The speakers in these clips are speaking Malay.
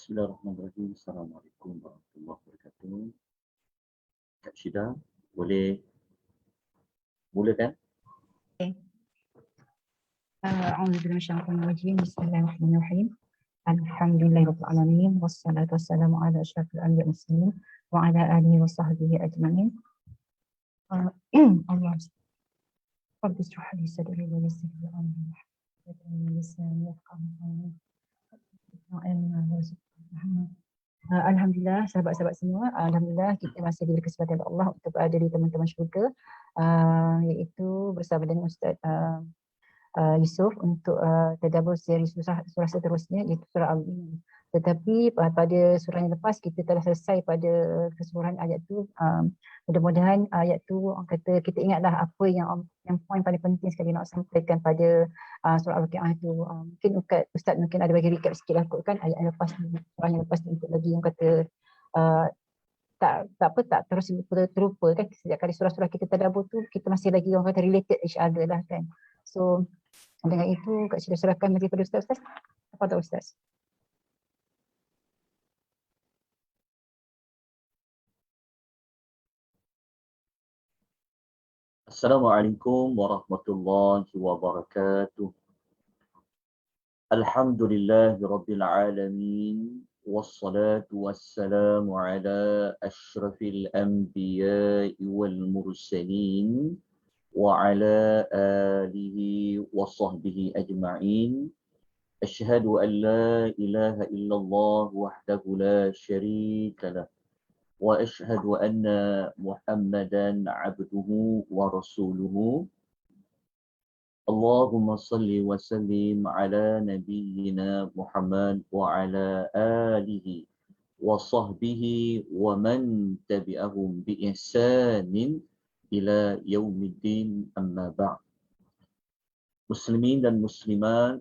Bismillahirrahmanirrahim. Assalamualaikum warahmatullahi wabarakatuh. Kak Syida, boleh mulakan? Okay. A'udzubillahi minasyaitonir rajim. Bismillahirrahmanirrahim. Alhamdulillahirabbil alamin wassalatu wassalamu ala asyrafil anbiya'i wal mursalin wa ala alihi wa sahbihi ajma'in. Allah Rabbi ishrah li sadri wa yassir li amri wahlul 'uqdatam min lisani yafqahu qawli. Alhamdulillah sahabat-sahabat semua, alhamdulillah kita masih diberi kesempatan oleh Allah untuk berada di teman-teman syurga, iaitu bersama dengan Ustaz Yusof untuk tadabbur seri surah seterusnya iaitu surah Al-Mu'min. Tetapi pada surah yang lepas kita telah selesai pada keseluruhan ayat tu. Mudah-mudahan ayat tu orang kata kita ingatlah apa yang poin paling penting sekali nak sampaikan pada surah Al-Waqiah tu. Mungkin Ustaz mungkin ada bagi recap sikit lah kot kan ayat yang lepas ni, surah yang lepas ni untuk lagi yang kata tak terus terlupa kan. Setiap kali surah-surah kita tadabbur tu kita masih lagi orang kata related each other lah kan. So dengan itu Kak Syida serahkan lagi pada Ustaz. Apa tak Ustaz? Assalamualaikum warahmatullahi wabarakatuh. Alhamdulillahi rabbil alamin. Wassalatu wassalamu ala asyrafil anbiya'i wal mursalin wa ala alihi wa sahbihi ajma'in. Asyhadu an la ilaha illallah wahdahu la syarika lah. Wa asyhadu anna Muhammadan abduhu wa rasuluhu. Allahumma salli wa sallim ala nabiyyina Muhammad wa ala alihi wa sahbihi wa man tabi'ahum bi ihsanin ila yaumiddin, amma ba'd. Muslimin dan muslimat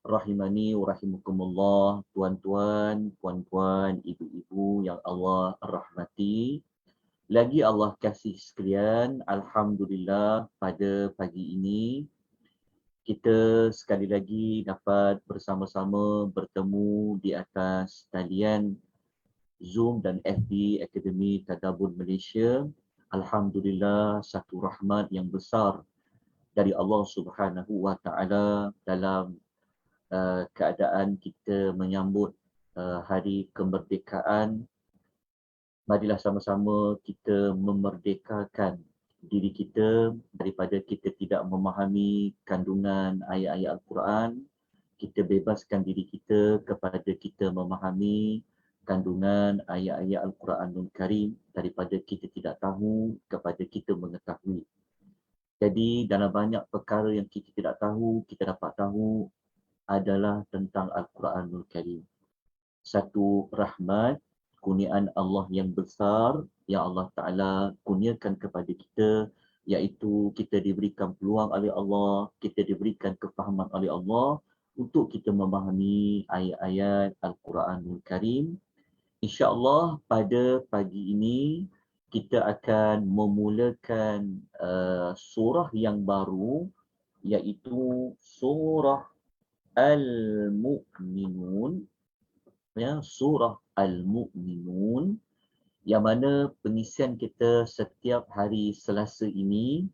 rahimani wa rahimakumullah, tuan-tuan, puan-puan, ibu-ibu yang Allah rahmati. Lagi Allah kasih sekalian, alhamdulillah pada pagi ini kita sekali lagi dapat bersama-sama bertemu di atas talian Zoom dan FB Akademi Tadabbur Malaysia. Alhamdulillah, satu rahmat yang besar dari Allah Subhanahu wa taala dalam keadaan kita menyambut hari kemerdekaan. Marilah sama-sama kita memerdekakan diri kita daripada kita tidak memahami kandungan ayat-ayat Al-Quran. Kita bebaskan diri kita kepada kita memahami kandungan ayat-ayat Al-Quranul Karim, daripada kita tidak tahu kepada kita mengetahui. Jadi dalam banyak perkara yang kita tidak tahu, kita dapat tahu adalah tentang Al-Quranul Karim. Satu rahmat, kurniaan Allah yang besar yang Allah Ta'ala kurniakan kepada kita, iaitu kita diberikan peluang oleh Allah, kita diberikan kefahaman oleh Allah untuk kita memahami ayat-ayat Al-Quranul Karim. InsyaAllah pada pagi ini kita akan memulakan surah yang baru, iaitu surah Al-Mu'minun, ya, surah Al-Mu'minun, yang mana pengisian kita setiap hari Selasa ini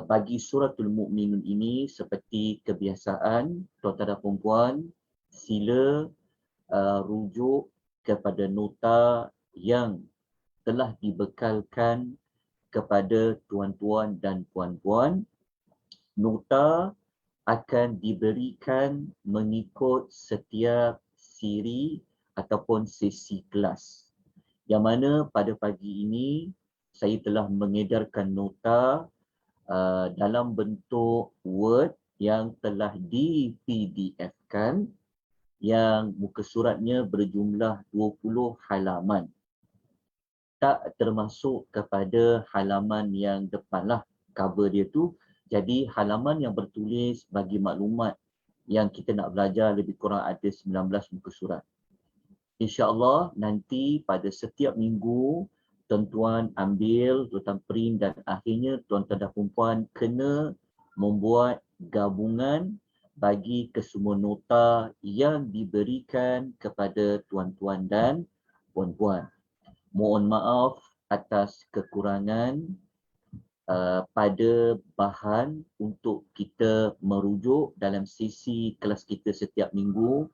bagi suratul Mu'minun ini seperti kebiasaan, tuan-tuan dan puan-puan, sila rujuk kepada nota yang telah dibekalkan kepada tuan-tuan dan puan-puan. Nota akan diberikan mengikut setiap siri ataupun sesi kelas. Yang mana pada pagi ini saya telah mengedarkan nota dalam bentuk Word yang telah di PDF-kan, yang muka suratnya berjumlah 20 halaman. Tak termasuk kepada halaman yang depan lah, cover dia tu. Jadi halaman yang bertulis bagi maklumat yang kita nak belajar lebih kurang ada 19 muka surat. InsyaAllah nanti pada setiap minggu tuan-tuan ambil, tuan-tuan print, dan akhirnya tuan-tuan dan perempuan kena membuat gabungan bagi kesemua nota yang diberikan kepada tuan-tuan dan puan-puan. Mohon maaf atas kekurangan pada bahan untuk kita merujuk dalam sesi kelas kita setiap minggu.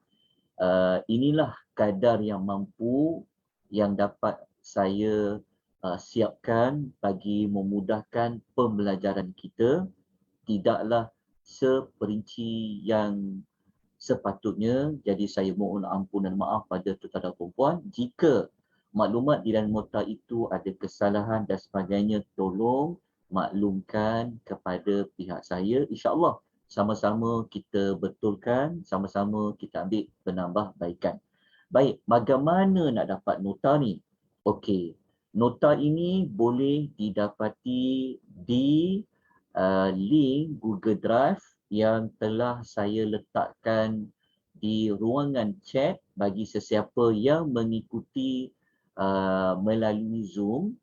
Inilah kadar yang mampu yang dapat saya siapkan bagi memudahkan pembelajaran kita. Tidaklah seperinci yang sepatutnya. Jadi saya mohon ampun dan maaf pada tuan-tuan dan puan-puan. Jika maklumat di dalam nota itu ada kesalahan dan sebagainya, tolong maklumkan kepada pihak saya. InsyaAllah sama-sama kita betulkan, sama-sama kita ambil penambahbaikan. Baik, bagaimana nak dapat nota ni? Okey, nota ini boleh didapati di link Google Drive yang telah saya letakkan di ruangan chat bagi sesiapa yang mengikuti melalui Zoom,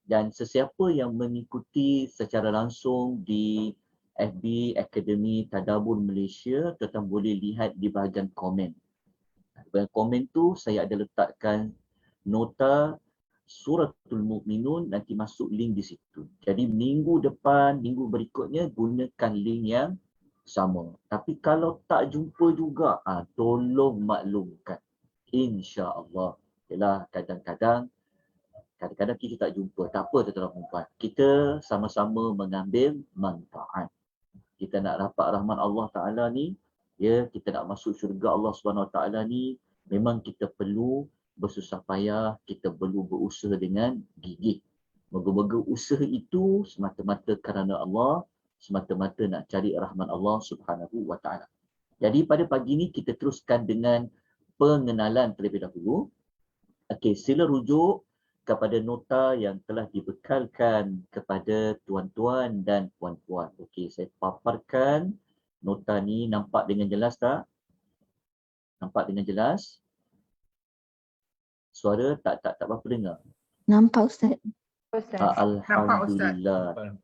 dan sesiapa yang mengikuti secara langsung di FB Akademi Tadabbur Malaysia, tuan boleh lihat di bahagian komen. Di bahagian komen tu saya ada letakkan nota Suratul Mukminun, nanti masuk link di situ. Jadi minggu depan, minggu berikutnya gunakan link yang sama. Tapi kalau tak jumpa juga, tolong maklumkan. InsyaAllah. Yalah, kadang-kadang kita tak jumpa. Tak apa tuan-tuan dan puan-puan. Kita sama-sama mengambil manfaat. Kita nak dapat rahmat Allah Ta'ala ni, ya, kita nak masuk syurga Allah SWT ni, memang kita perlu bersusah payah, kita perlu berusaha dengan gigih. Moga-moga usaha itu semata-mata kerana Allah, semata-mata nak cari rahmat Allah Subhanahu wa Ta'ala. Jadi pada pagi ini kita teruskan dengan pengenalan terlebih dahulu. Okey, sila rujuk kepada nota yang telah dibekalkan kepada tuan-tuan dan puan-puan. Okey, saya paparkan nota ni, nampak dengan jelas tak? Nampak dengan jelas? Suara tak berapa dengar. Nampak Ustaz. Alhamdulillah.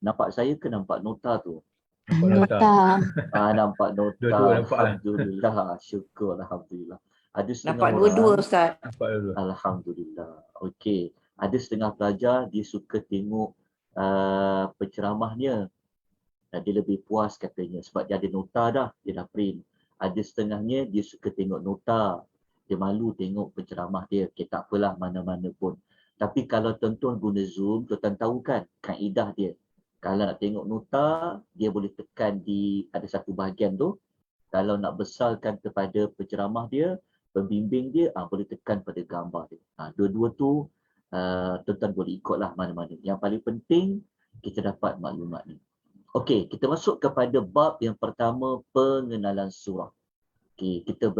Nampak saya ke nampak nota tu? Nota. Nampak nota. Dua-dua nampak. Alhamdulillah. Syukur Alhamdulillah. Ada setengah Nampak orang, dua-dua Ustaz. Nampak dua. Alhamdulillah. Okey. Ada setengah pelajar dia suka tengok penceramahnya. Dia lebih puas katanya sebab dia ada nota dah, dia dah print. Ada setengahnya dia suka tengok nota. Dia malu tengok penceramah dia. Okay, tak apalah, mana-mana pun. Tapi kalau tuan-tuan guna Zoom, tuan-tuan tahu kan kaedah dia. Kalau nak tengok nota, dia boleh tekan di ada satu bahagian tu. Kalau nak besarkan kepada penceramah dia, pembimbing dia, boleh tekan pada gambar dia. Dua-dua tu tuan-tuan boleh ikutlah mana-mana. Yang paling penting kita dapat maklumat ni. Okey, kita masuk kepada bab yang pertama, pengenalan surah. Okey, kita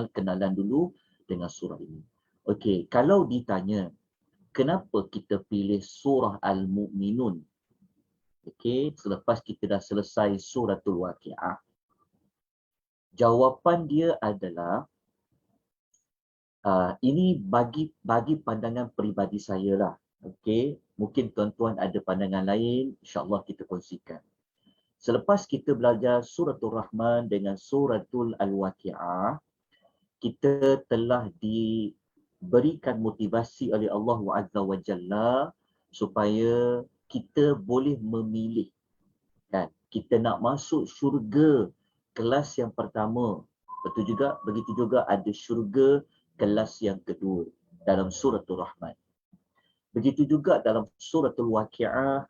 kenalan dulu dengan surah ini. Okey, kalau ditanya kenapa kita pilih surah Al-Mu'minun? Okey, selepas kita dah selesai suratul Waqi'ah. Jawapan dia adalah ini bagi pandangan peribadi saya lah. Okey, mungkin tuan-tuan ada pandangan lain, insya-Allah kita kongsikan. Selepas kita belajar suratul Rahman dengan suratul Al-Waqi'ah, kita telah diberikan motivasi oleh Allah Azza wa Jalla supaya kita boleh memilih, kan? Kita nak masuk syurga kelas yang pertama. Begitu juga ada syurga kelas yang kedua dalam suratul Rahman. Begitu juga dalam suratul Waqi'ah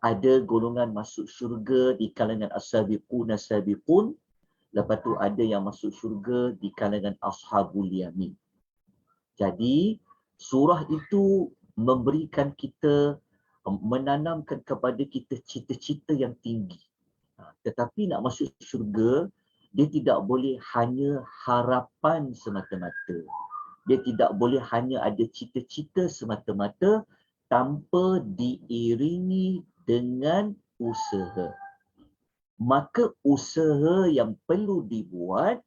ada golongan masuk syurga di kalangan as-sabiqun as-sabiqun. Lepas tu ada yang masuk syurga di kalangan ashabul yamin. Jadi surah itu memberikan kita, menanamkan kepada kita cita-cita yang tinggi. Tetapi nak masuk syurga, dia tidak boleh hanya harapan semata-mata. Dia tidak boleh hanya ada cita-cita semata-mata tanpa diiringi dengan usaha. Maka usaha yang perlu dibuat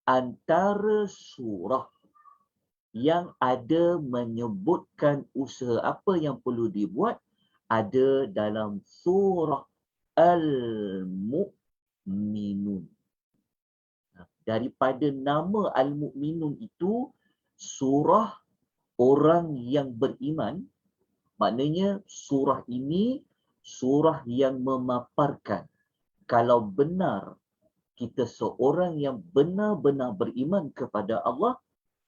antara surah yang ada menyebutkan usaha apa yang perlu dibuat ada dalam surah Al-Mu'minun. Al-Mu'minun. Daripada nama Al-Mu'minun itu, surah orang yang beriman, maknanya surah ini surah yang memaparkan kalau benar kita seorang yang benar-benar beriman kepada Allah,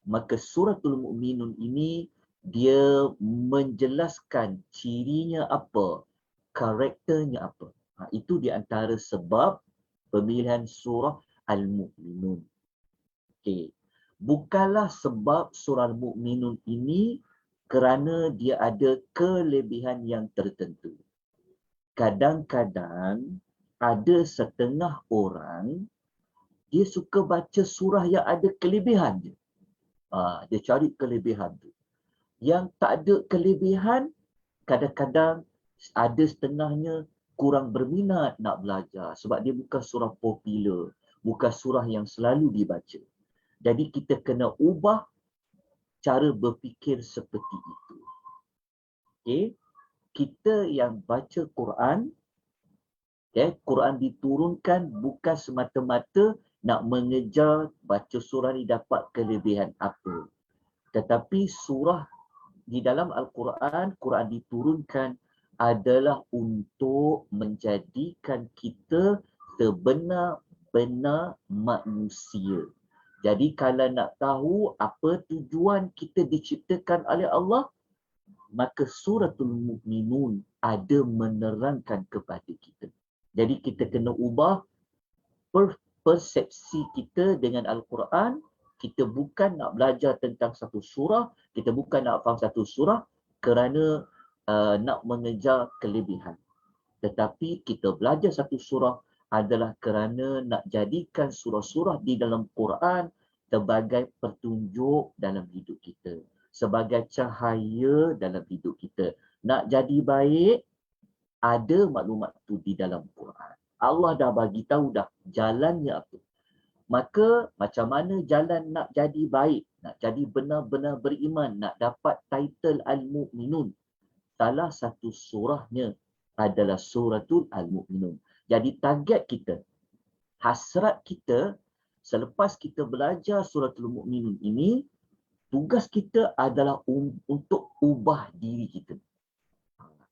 maka suratul Mu'minun ini dia menjelaskan cirinya apa, karakternya apa. Itu di antara sebab pemilihan surah Al-Mu'minun. Okey. Bukanlah sebab surah Al-Mu'minun ini kerana dia ada kelebihan yang tertentu. Kadang-kadang ada setengah orang dia suka baca surah yang ada kelebihan je. Dia cari kelebihan tu. Yang tak ada kelebihan, kadang-kadang ada setengahnya kurang berminat nak belajar sebab dia bukan surah popular, bukan surah yang selalu dibaca. Jadi kita kena ubah cara berfikir seperti itu. Okay? Kita yang baca Quran, Quran diturunkan bukan semata-mata nak mengejar baca surah ni dapat kelebihan apa. Tetapi surah di dalam Al-Quran, Quran diturunkan adalah untuk menjadikan kita sebenar-benar manusia. Jadi kalau nak tahu apa tujuan kita diciptakan oleh Allah, maka suratul Mu'minun ada menerangkan kepada kita. Jadi kita kena ubah persepsi kita dengan Al-Quran. Kita bukan nak belajar tentang satu surah, kita bukan nak faham satu surah kerana nak mengejar kelebihan. Tetapi kita belajar satu surah adalah kerana nak jadikan surah-surah di dalam Quran sebagai petunjuk dalam hidup kita, sebagai cahaya dalam hidup kita. Nak jadi baik, ada maklumat tu di dalam Quran. Allah dah bagi tahu dah jalannya apa. Maka macam mana jalan nak jadi baik, nak jadi benar-benar beriman, nak dapat title Al-Mu'minun. Salah satu surahnya adalah suratul Al-Mu'minun. Jadi target kita, hasrat kita selepas kita belajar suratul Mu'minun ini, tugas kita adalah untuk ubah diri kita.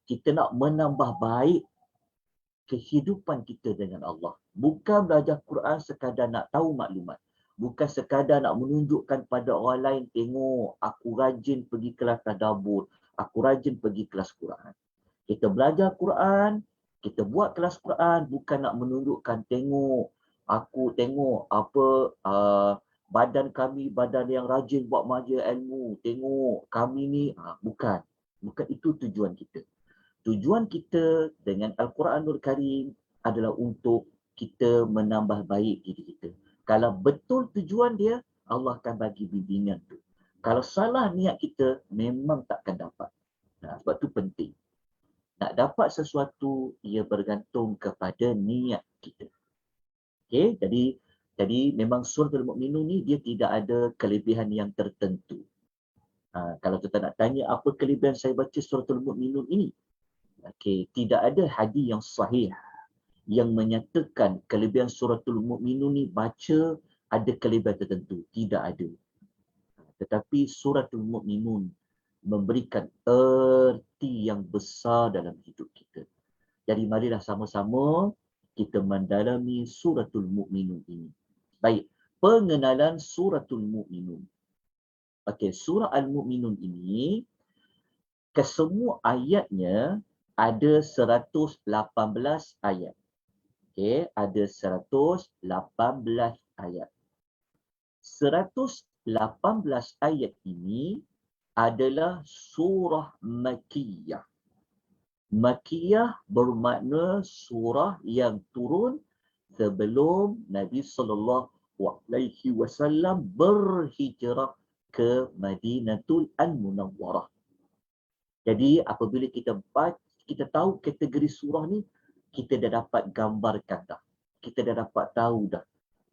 Kita nak menambah baik kehidupan kita dengan Allah. Bukan belajar Quran sekadar nak tahu maklumat. Bukan sekadar nak menunjukkan pada orang lain, tengok aku rajin pergi kelas tadabbur, aku rajin pergi kelas Quran. Kita belajar Quran, kita buat kelas Quran bukan nak menunjukkan, tengok apa badan kami, badan yang rajin buat majlis ilmu, tengok kami ni, bukan itu tujuan kita. Tujuan kita dengan Al-Quranul Karim adalah untuk kita menambah baik diri kita. Kalau betul tujuan dia, Allah akan bagi bimbingan tu. Kalau salah niat kita, memang takkan dapat. Sebab tu penting. Nak dapat sesuatu, ia bergantung kepada niat kita. Okay? Jadi memang suratul Mu'minun ni dia tidak ada kelebihan yang tertentu. Kalau kita nak tanya apa kelebihan saya baca suratul Mu'minun ini, tidak ada hadis yang sahih yang menyatakan kelebihan suratul Mu'minun ni baca ada kelebihan tertentu. Tidak ada. Tetapi suratul Mu'minun memberikan erti yang besar dalam hidup kita. Jadi marilah sama-sama kita mendalami suratul Mu'minun ini. Baik, pengenalan suratul Mu'minun. Surah Al-Mu'minun ini kesemua ayatnya ada 118 ayat. Ada 118 ayat. 118 ayat ini adalah surah Makkiyah. Makkiyah bermakna surah yang turun sebelum Nabi SAW berhijrah ke Madinatul Al-Munawwarah. Jadi apabila kita tahu kategori surah ni, kita dah dapat gambarkan dah. Kita dah dapat tahu dah.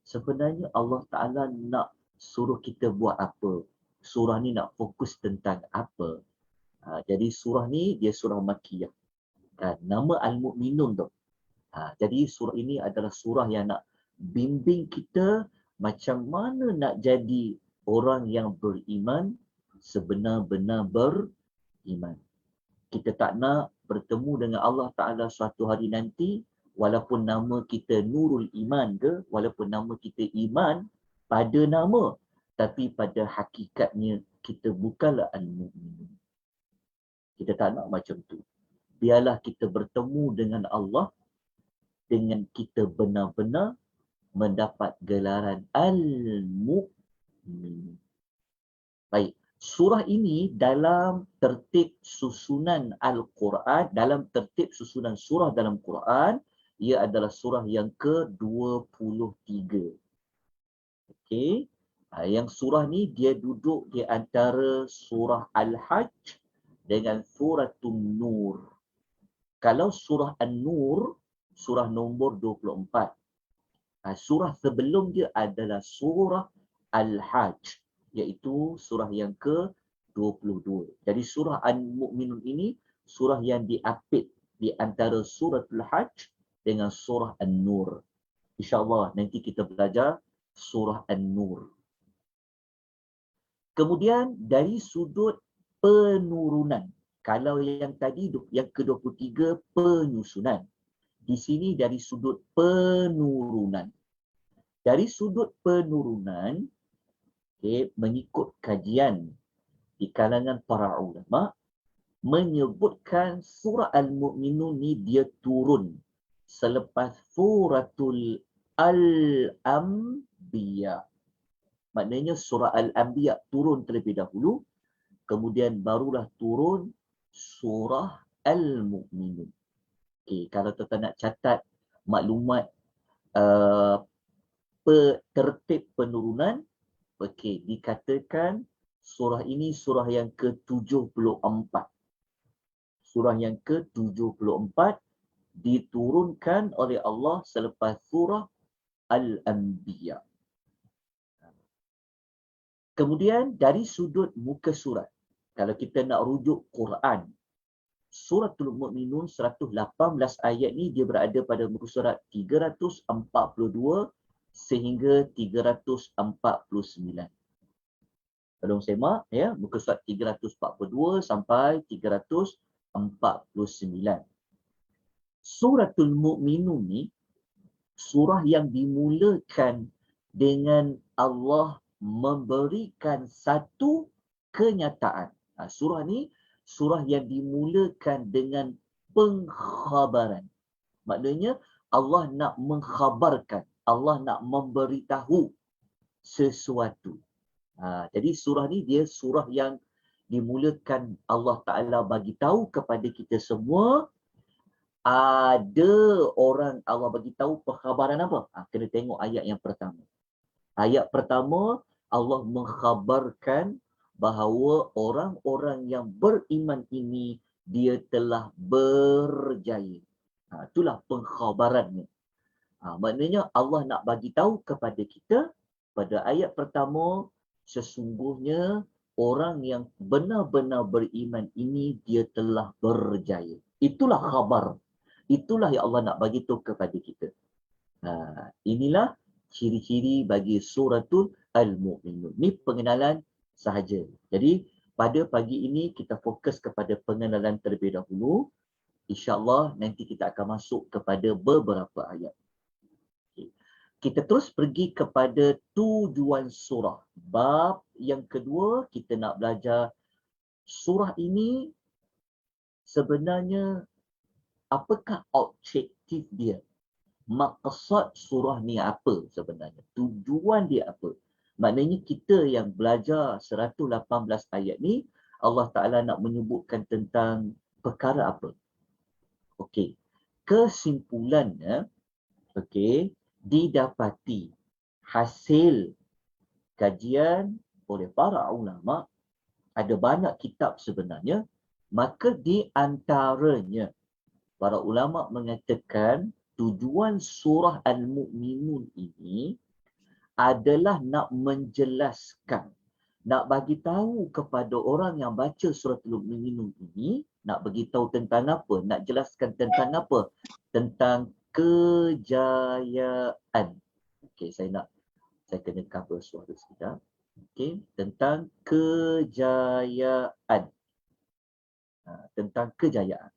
Sebenarnya Allah Ta'ala nak suruh kita buat apa. Surah ni nak fokus tentang apa. Jadi surah ni dia surah Makkiyah. Nama Al-Mu'minun tu. Jadi surah ini adalah surah yang nak bimbing kita macam mana nak jadi orang yang beriman, sebenar-benar beriman. Kita tak nak bertemu dengan Allah Ta'ala suatu hari nanti, walaupun nama kita Nurul Iman ke, walaupun nama kita Iman pada nama, tapi pada hakikatnya kita bukanlah Al-Mu'minun. Kita tak nak macam tu. Biarlah kita bertemu dengan Allah dengan kita benar-benar mendapat gelaran Al-Mu'min. Baik, surah ini dalam tertib susunan Al-Quran, dalam tertib susunan surah dalam Quran, ia adalah surah yang ke-23. Okey. Yang surah ni dia duduk di antara surah Al-Hajj dengan Suratul Nur. Kalau surah An-Nur, surah nombor 24. Surah sebelum dia adalah surah Al-Hajj, iaitu surah yang ke-22. Jadi surah Al-Mu'minun ini surah yang diapit di antara surah Al-Hajj dengan surah An-Nur. InsyaAllah nanti kita belajar surah An-Nur. Kemudian dari sudut penurunan. Kalau yang tadi yang ke-23 penyusunan. Di sini dari sudut penurunan. Dari sudut penurunan, mengikut kajian di kalangan para ulama, menyebutkan surah Al-Mu'minun ni dia turun selepas suratul Al-Anbiya. Maknanya surah Al-Anbiya turun terlebih dahulu, kemudian barulah turun surah Al-Mu'minun. Kalau tuan-tuan nak catat maklumat tertib penurunan, dikatakan surah ini surah yang ke-74. Surah yang ke-74 diturunkan oleh Allah selepas surah Al-Anbiya. Kemudian dari sudut muka surat, kalau kita nak rujuk Quran, Suratul Mu'minun 118 ayat ni dia berada pada muka surat 342 sehingga 349. Tolong semak ya, muka surat 342 sampai 349. Suratul Mu'minun ni surah yang dimulakan dengan Allah memberikan satu kenyataan. Surah ni surah yang dimulakan dengan pengkhabaran. Maknanya Allah nak mengkhabarkan, Allah nak memberitahu sesuatu. Jadi surah ni dia surah yang dimulakan Allah Ta'ala bagi tahu kepada kita semua ada orang Allah bagi tahu pengkhabaran apa? Kena tengok ayat yang pertama. Ayat pertama Allah mengkhabarkan bahawa orang-orang yang beriman ini dia telah berjaya. Itulah pengkhabarannya. Maknanya Allah nak bagi tahu kepada kita pada ayat pertama, sesungguhnya orang yang benar-benar beriman ini dia telah berjaya. Itulah khabar. Itulah yang Allah nak bagi tahu kepada kita. Inilah ciri-ciri bagi suratul Al-Mu'minun. Ini pengenalan sahaja. Jadi pada pagi ini kita fokus kepada pengenalan terlebih dahulu. InsyaAllah nanti kita akan masuk kepada beberapa ayat. Kita terus pergi kepada tujuan surah. Bab yang kedua kita nak belajar surah ini sebenarnya apakah objektif dia? Maksud surah ni apa sebenarnya? Tujuan dia apa? Maknanya kita yang belajar 118 ayat ni, Allah Ta'ala nak menyebutkan tentang perkara apa? Okey. Kesimpulannya, didapati hasil kajian oleh para ulama, ada banyak kitab sebenarnya, maka di antaranya para ulama mengatakan tujuan surah Al-Mu'minun ini adalah nak menjelaskan, nak bagi tahu kepada orang yang baca surah Al-Mu'minun ini, nak bagi tahu tentang apa, nak jelaskan tentang apa? Tentang kejayaan. Okey, saya kena cover suara sekejap. Okey, tentang kejayaan. Tentang kejayaan.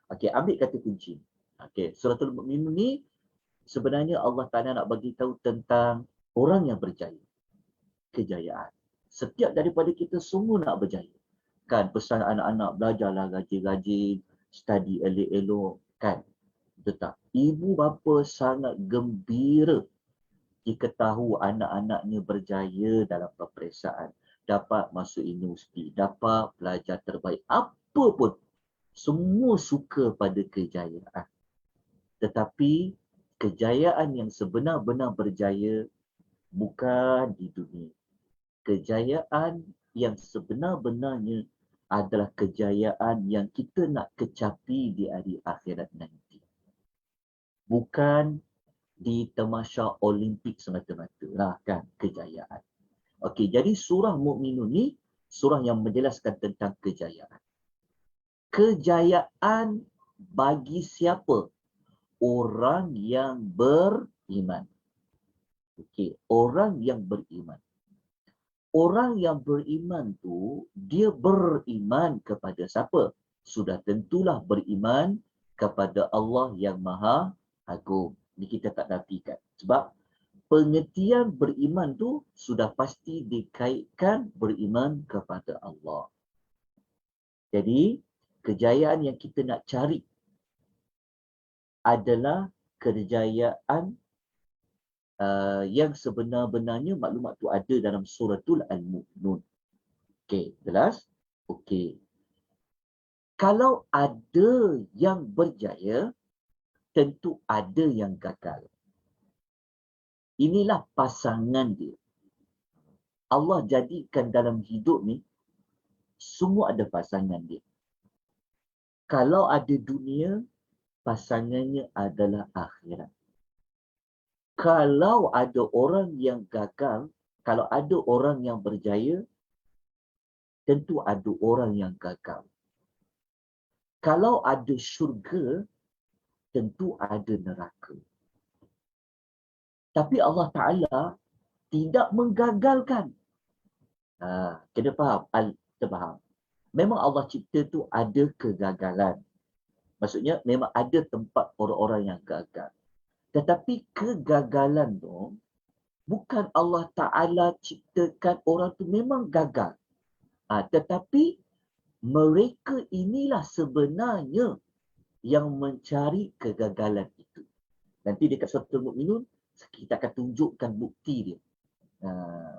Okey, ambil kata kunci. Okey, suratul Mukminun ni sebenarnya Allah Ta'ala nak bagi tahu tentang orang yang berjaya. Kejayaan. Setiap daripada kita semua nak berjaya. Kan, pesan anak-anak belajarlah rajin-rajin, study elok-elok, kan. Betul tak? Ibu bapa sangat gembira jika tahu anak-anaknya berjaya dalam peperiksaan, dapat masuk universiti, dapat pelajar terbaik, apa pun. Semua suka pada kejayaan. Tetapi kejayaan yang sebenar-benar berjaya bukan di dunia. Kejayaan yang sebenar-benarnya adalah kejayaan yang kita nak kecapi di hari akhirat nanti. Bukan di tamasya Olimpik semata-mata lah kan kejayaan. Okey, jadi surah Mukminun ni surah yang menjelaskan tentang kejayaan. Kejayaan bagi siapa? Orang yang beriman. Okey, orang yang beriman. Orang yang beriman tu, dia beriman kepada siapa? Sudah tentulah beriman kepada Allah yang Maha Agung. Ini kita tak nafikan. Sebab pengertian beriman tu sudah pasti dikaitkan beriman kepada Allah. Jadi, kejayaan yang kita nak cari adalah kejayaan yang sebenar-benarnya maklumat tu ada dalam suratul Al-Mu'minun. Okey, jelas? Okey. Kalau ada yang berjaya, tentu ada yang gagal. Inilah pasangan dia. Allah jadikan dalam hidup ni, semua ada pasangan dia. Kalau ada dunia, pasangannya adalah akhirat. Kalau ada orang yang gagal, kalau ada orang yang berjaya, tentu ada orang yang gagal. Kalau ada syurga, tentu ada neraka. Tapi Allah Ta'ala tidak menggagalkan. Kena faham? Kita faham. Memang Allah cipta tu ada kegagalan. Maksudnya memang ada tempat orang-orang yang gagal. Tetapi kegagalan tu bukan Allah Ta'ala ciptakan orang tu memang gagal. Tetapi mereka inilah sebenarnya yang mencari kegagalan itu. Nanti dekat suratul Mukminun kita akan tunjukkan bukti dia.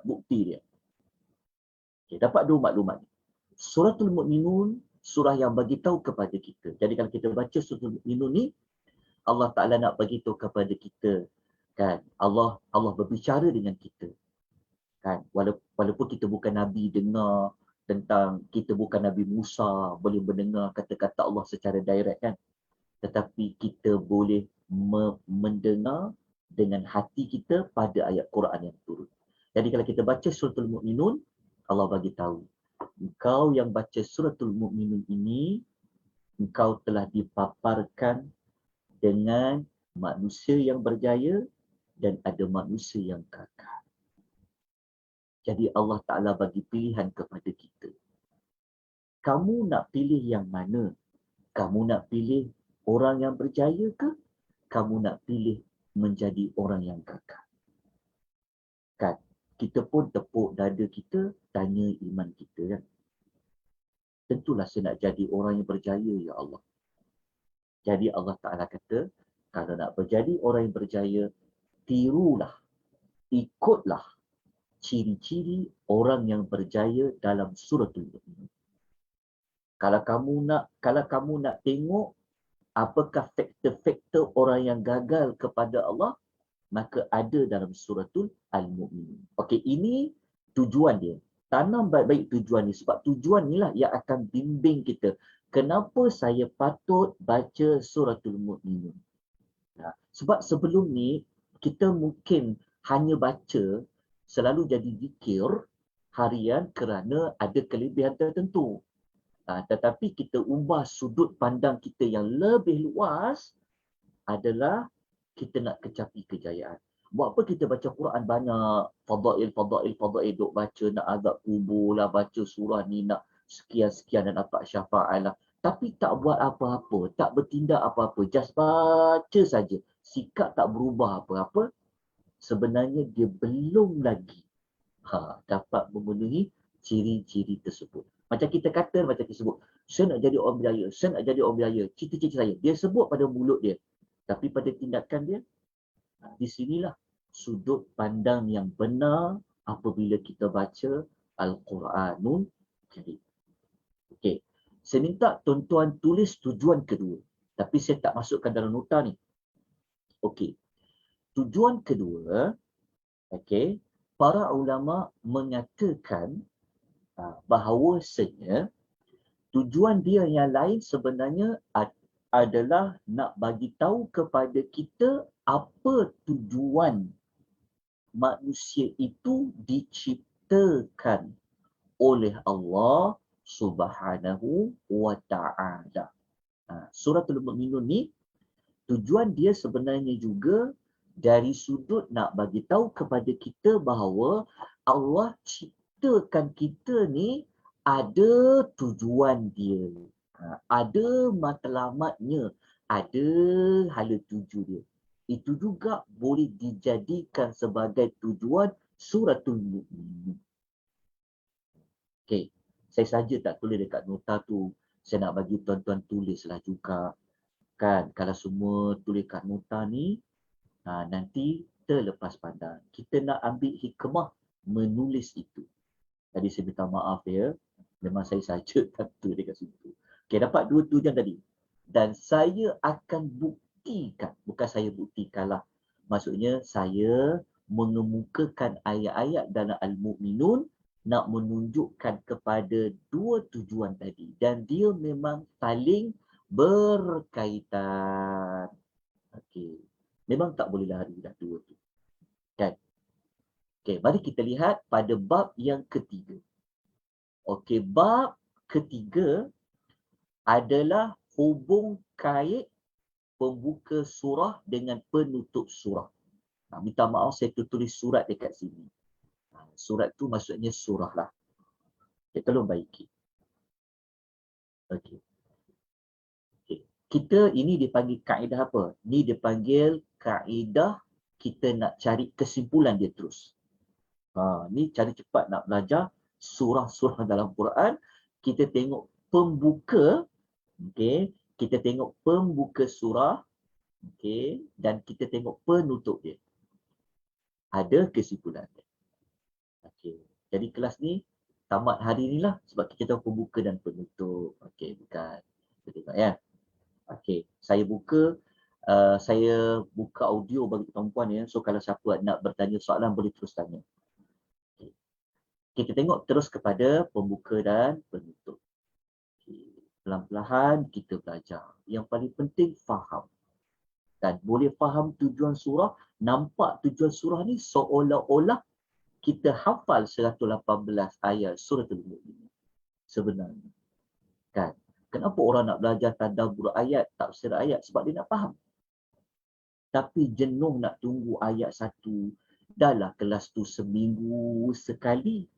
Bukti dia. Okay, dapat dua maklumat. Suratul Mukminun surah yang bagi tahu kepada kita. Jadi kalau kita baca suratul Mukminun ni, Allah Ta'ala nak bagi tahu kepada kita, kan, Allah berbicara dengan kita, kan, walaupun kita bukan Nabi, dengar tentang, kita bukan Nabi Musa, boleh mendengar kata-kata Allah secara direct, kan, tetapi kita boleh mendengar dengan hati kita pada ayat Quran yang turun. Jadi kalau kita baca suratul Mukminun, Allah bagi tahu, engkau yang baca suratul Mukminun ini, engkau telah dipaparkan dengan manusia yang berjaya dan ada manusia yang gagal. Jadi Allah Ta'ala bagi pilihan kepada kita. Kamu nak pilih yang mana? Kamu nak pilih orang yang berjaya ke? Kamu nak pilih menjadi orang yang gagal? Kan? Kita pun tepuk dada kita, tanya iman kita, kan? Tentulah saya nak jadi orang yang berjaya, ya Allah. Jadi Allah Ta'ala kata, kalau nak menjadi orang yang berjaya, tirulah, ikutlah ciri-ciri orang yang berjaya dalam suratul Mukminun. Kalau kamu nak tengok apakah faktor-faktor orang yang gagal kepada Allah, maka ada dalam suratul Al-Mu'minun. Okey, ini tujuan dia. Tanam baik-baik tujuan ni, sebab tujuan inilah yang akan bimbing kita. Kenapa saya patut baca suratul Mukminun? Sebab sebelum ni, kita mungkin hanya baca selalu jadi zikir harian kerana ada kelebihan tertentu. Tetapi kita ubah sudut pandang kita yang lebih luas adalah kita nak kecapi kejayaan. Buat apa kita baca Quran banyak, fadail, duk baca nak azab kubur lah, baca surah ni nak sekian-sekian dan dapat syafaat lah. Tapi tak buat apa-apa, tak bertindak apa-apa, just baca saja. Sikap tak berubah apa-apa, sebenarnya dia belum lagi dapat memenuhi ciri-ciri tersebut. Macam kita kata, macam kita sebut, saya nak jadi orang berjaya, saya nak jadi orang berjaya, cita-cita saya. Dia sebut pada mulut dia. Tapi pada tindakan dia, di sinilah sudut pandang yang benar apabila kita baca Al-Quranul Karim. Okey. Saya minta tuan-tuan tulis tujuan kedua. Tapi saya tak masukkan dalam nota ni. Okey. Tujuan kedua, okey, para ulama mengatakan bahawasanya tujuan dia yang lain sebenarnya adalah nak bagi tahu kepada kita apa tujuan manusia itu diciptakan oleh Allah Subhanahu wa Ta'ala. Suratul Mu'minun ni tujuan dia sebenarnya juga dari sudut nak bagi tahu kepada kita bahawa Allah ciptakan kita ni ada tujuan dia. Ada matlamatnya, ada hala tuju dia. Itu juga boleh dijadikan sebagai tujuan suratul Mu'minun. Okey, saya saja tak tulis dekat nota tu. Saya nak bagi tuan-tuan tulislah juga. Kan, kalau semua tulis kat nota ni, nanti terlepas pandang. Kita nak ambil hikmah menulis itu. Tadi saya minta maaf ya. Memang saya saja tak tulis dekat situ. Okey, dapat dua tujuan tadi. Dan saya akan buktikan. Bukan saya buktikanlah. Maksudnya saya mengemukakan ayat-ayat dalam Al-Mu'minun nak menunjukkan kepada dua tujuan tadi. Dan dia memang saling berkaitan. Okey. Memang tak boleh lari dah dua tu. Kan? Okey, mari kita lihat pada bab yang ketiga. Okey, bab ketiga adalah hubung kait pembuka surah dengan penutup surah. Minta maaf saya tulis surat dekat sini. Surat tu maksudnya surah lah. Okay, tolong baiki. Okey. Kita ini dipanggil kaedah apa? Ni dipanggil kaedah kita nak cari kesimpulan dia terus. Ni cari cepat nak belajar surah-surah dalam Quran. Kita tengok pembuka, okey, kita tengok pembuka surah, okey, dan kita tengok penutup dia. Ada kesimpulan dia. Okey. Jadi kelas ni tamat hari ni lah sebab kita tahu pembuka dan penutup. Okey, bukan. Kita tengok ya. Okey, saya buka audio bagi tuan-puan ya. So kalau siapa nak bertanya soalan boleh terus tanya. Okay. Kita tengok terus kepada pembuka dan penutup. Okay. Pelan-pelan kita belajar. Yang paling penting faham. Dan boleh faham tujuan surah, nampak tujuan surah ni seolah-olah kita hafal 118 ayat suratul Mu'minun. Sebenarnya. Kan? Kenapa orang nak belajar tadabbur ayat, tafsir ayat? Sebab dia nak faham. Tapi jenuh nak tunggu ayat satu. Dahlah kelas tu seminggu sekali.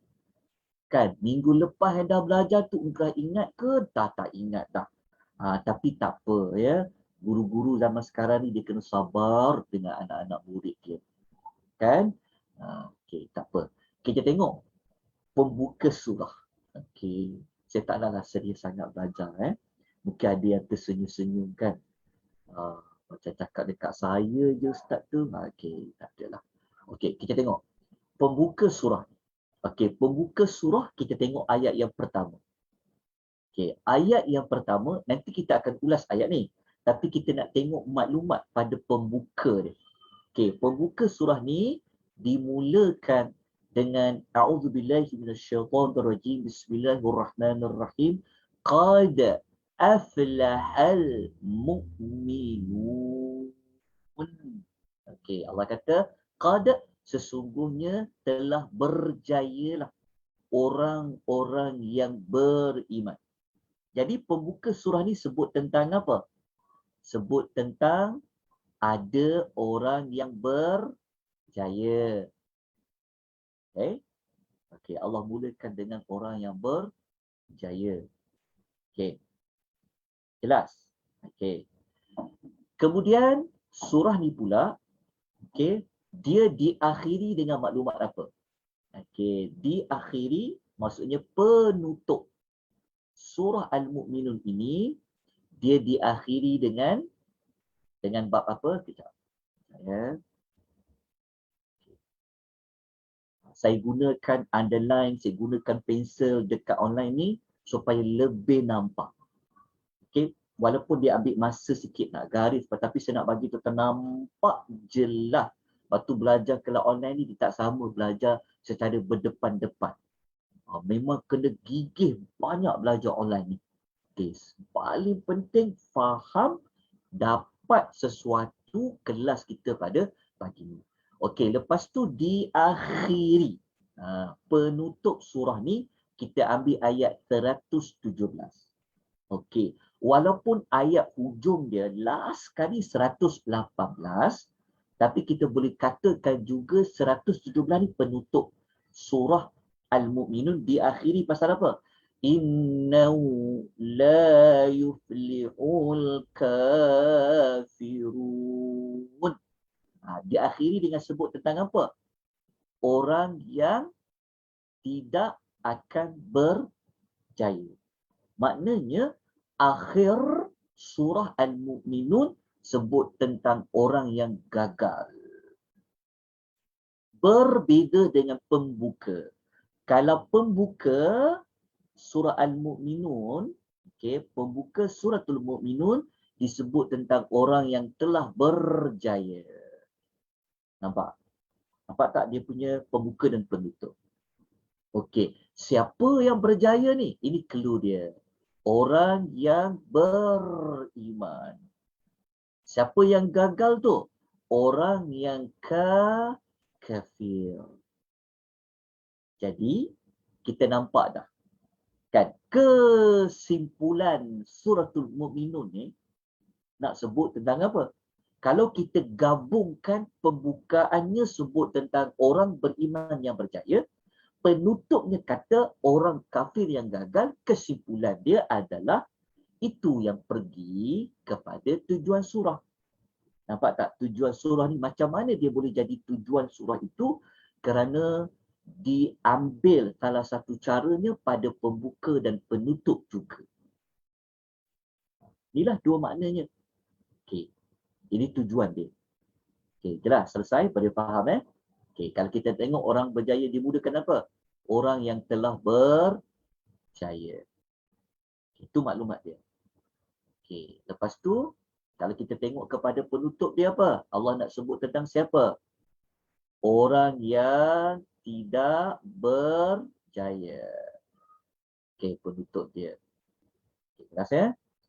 Kan, minggu lepas yang dah belajar tu engkau ingat ke? Tak ingat dah. Tapi tak apa ya. Guru-guru zaman sekarang ni dia kena sabar dengan anak-anak murid dia. Kan? Okey, tak apa. Kita tengok pembuka surah. Okey. Saya tak naklah serius sangat belajar. Mungkin ada yang tersenyum-senyum kan. Macam cakap dekat saya je Ustaz tu. Okey, tak adalah. Okey, kita tengok. Pembuka surah. Okey, pembuka surah kita tengok ayat yang pertama. Okey, ayat yang pertama, nanti kita akan ulas ayat ni. Tapi kita nak tengok maklumat pada pembuka dia. Okey, pembuka surah ni dimulakan dengan a'udzubillahi minasyaitonirrajim. Bismillahirrahmanirrahim. Qad aflahal mu'minun. Okey, Allah kata qad, sesungguhnya telah berjayalah orang-orang yang beriman. Jadi pembuka surah ni sebut tentang apa? Sebut tentang ada orang yang berjaya. Okey, Allah mulakan dengan orang yang berjaya. Okey. Jelas? Okey. Kemudian surah ni pula, okey, dia diakhiri dengan maklumat apa? Okey, diakhiri maksudnya penutup. Surah Al-Mu'minun ini dia diakhiri dengan bab apa? Kejap. Saya gunakan underline, saya gunakan pensel dekat online ni supaya lebih nampak. Okey, walaupun dia ambil masa sikit nak garis, tetapi saya nak bagi tu ternampak jelas. Waktu belajar kelas online ni dia tak sama belajar secara berdepan-depan. Memang kena gigih banyak belajar online ni. Okay. Paling penting faham, dapat sesuatu kelas kita pada pagi ni. Okey, lepas tu diakhiri. Penutup surah ni kita ambil ayat 117. Okey, walaupun ayat hujung dia last kali 118, tapi kita boleh katakan juga 117 ni penutup surah Al-Mu'minun diakhiri pasal apa? Innahu la yuflihul kafirun. Diakhiri dengan sebut tentang apa? Orang yang tidak akan berjaya. Maknanya akhir surah Al-Mu'minun sebut tentang orang yang gagal. Berbeza dengan pembuka. Kalau pembuka surah Al-Mu'minun, okey, pembuka suratul Mu'minun disebut tentang orang yang telah berjaya. Nampak? Nampak tak dia punya pembuka dan penutup? Okey, siapa yang berjaya ni? Ini clue dia. Orang yang beriman. Siapa yang gagal tu? Orang yang kafir. Jadi, kita nampak dah. Kan? Kesimpulan suratul Mu'minun ni nak sebut tentang apa? Kalau kita gabungkan pembukaannya sebut tentang orang beriman yang berjaya, penutupnya kata orang kafir yang gagal, kesimpulan dia adalah itu yang pergi kepada tujuan surah. Nampak tak tujuan surah ni macam mana dia boleh jadi tujuan surah itu? Kerana diambil salah satu caranya pada pembuka dan penutup juga. Inilah dua maknanya. Okey. Ini tujuan dia. Okey, jelas selesai pada faham Okey, kalau kita tengok orang berjaya dimudahkan apa? Orang yang telah berjaya. Itu maklumat dia. Okey, lepas tu kalau kita tengok kepada penutup dia apa? Allah nak sebut tentang siapa? Orang yang tidak berjaya. Okey, penutup dia. Okey, jelas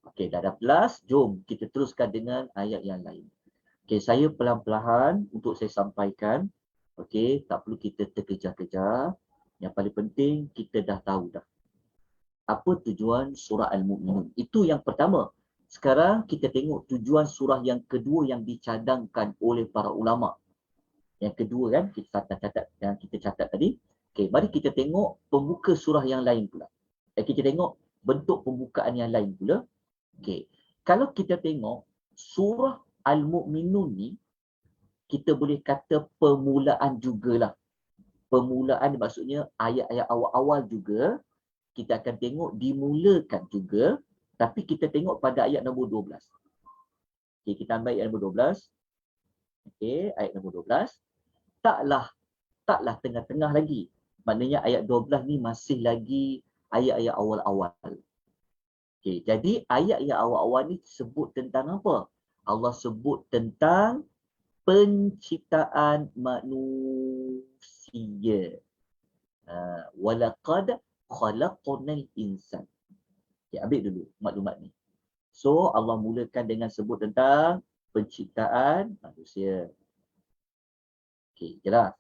Okey, dah jelas. Jom kita teruskan dengan ayat yang lain. Okey, saya pelan-pelan untuk saya sampaikan. Okey, tak perlu kita terkejar-kejar. Yang paling penting kita dah tahu dah. Apa tujuan surah Al-Mu'minun? Itu yang pertama. Sekarang kita tengok tujuan surah yang kedua yang dicadangkan oleh para ulama. Yang kedua kan, kita catat tadi. Okey, mari kita tengok pembuka surah yang lain pula. Kita tengok bentuk pembukaan yang lain pula. Okey, kalau kita tengok surah Al-Mu'minun ni, kita boleh kata permulaan jugalah. Permulaan maksudnya ayat-ayat awal-awal juga. Kita akan tengok dimulakan juga. Tapi kita tengok pada ayat nombor 12. Okey, kita ambil ayat nombor 12. Okey, ayat nombor 12. Taklah tengah-tengah lagi. Maknanya ayat 12 ni masih lagi ayat-ayat awal-awal. Okey, jadi ayat-ayat awal-awal ni sebut tentang apa? Allah sebut tentang penciptaan manusia. Walaqad khalaqnal insan. Okay, ambil dulu maklumat ni. So, Allah mulakan dengan sebut tentang penciptaan manusia. Okey, jelas.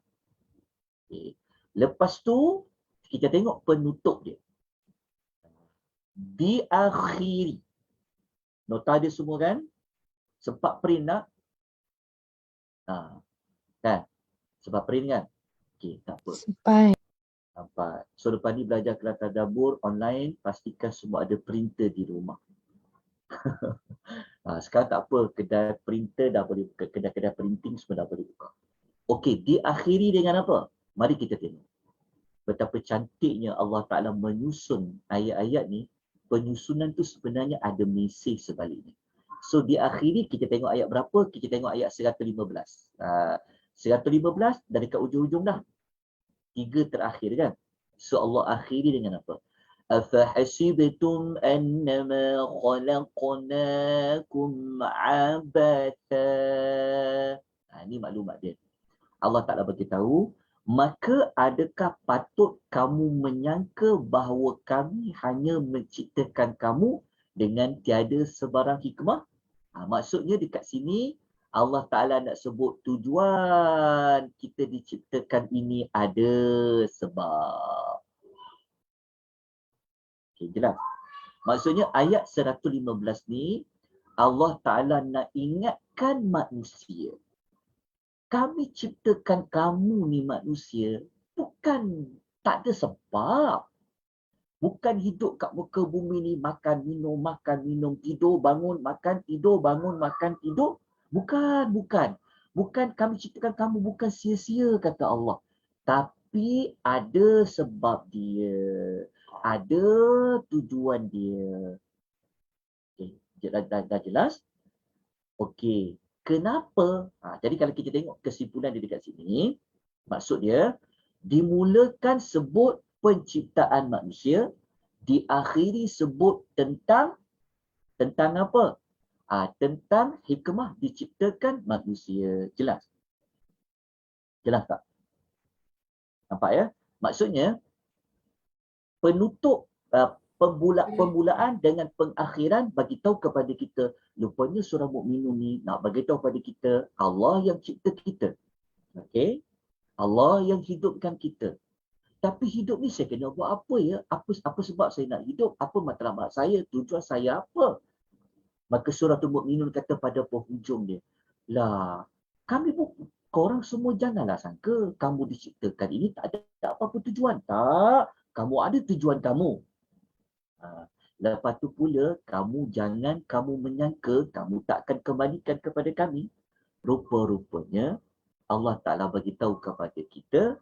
Okay. Lepas tu, kita tengok penutup dia. Diakhiri. Nota dia semua kan? Sempat print nak? Kan? Sebab print kan? Okey, tak apa. Sampai. Nampak. So lepas ni belajar kelas tadabbur online, pastikan semua ada printer di rumah. Sekarang tak apa, kedai printer dah boleh buka, kedai-kedai printing semua dah boleh buka. Okey, diakhiri dengan apa? Mari kita tengok. Betapa cantiknya Allah Ta'ala menyusun ayat-ayat ni. Penyusunan tu sebenarnya ada mesej sebaliknya. So diakhiri kita tengok ayat berapa? Kita tengok ayat 115. 115 dah dekat ujung-ujung dah. 3 terakhir kan? So Allah akhiri dengan apa? Afahasibtum annama khalaqnakum abatha. Ini maklumat dia. Allah Ta'ala beritahu, maka adakah patut kamu menyangka bahawa kami hanya menciptakan kamu dengan tiada sebarang hikmah? Maksudnya dekat sini, Allah Ta'ala nak sebut tujuan kita diciptakan ini ada sebab. Okay, jelas? Maksudnya ayat 115 ni, Allah Ta'ala nak ingatkan manusia. Kami ciptakan kamu ni manusia bukan tak ada sebab. Bukan hidup kat muka bumi ni makan, minum, tidur, bangun, makan, tidur, bangun, makan, tidur. Bukan. Bukan kami ciptakan kamu, bukan sia-sia kata Allah. Tapi ada sebab dia. Ada tujuan dia. Okay. Dah jelas? Okey. Kenapa? Jadi kalau kita tengok kesimpulan di dekat sini, maksud dia, dimulakan sebut penciptaan manusia, diakhiri sebut tentang apa? Tentang hikmah diciptakan manusia. Jelas? Jelas tak? Nampak ya? Maksudnya, penutup pembulaan dengan pengakhiran bagi tahu kepada kita, rupanya surah Mukminun ni nak bagi tahu kepada kita Allah yang cipta kita. Okey? Allah yang hidupkan kita. Tapi hidup ni saya kena buat apa ya? Apa sebab saya nak hidup? Apa matlamat saya? Tujuan saya apa? Maka surah Mukminun kata pada penghujung dia, lah, korang semua janganlah sangka kamu diciptakan ini tak ada apa-apa tujuan. Tak, kamu ada tujuan kamu. Lepas tu pula, kamu menyangka kamu takkan kembalikan kepada kami. Rupa-rupanya Allah Ta'ala bagi tahu kepada kita,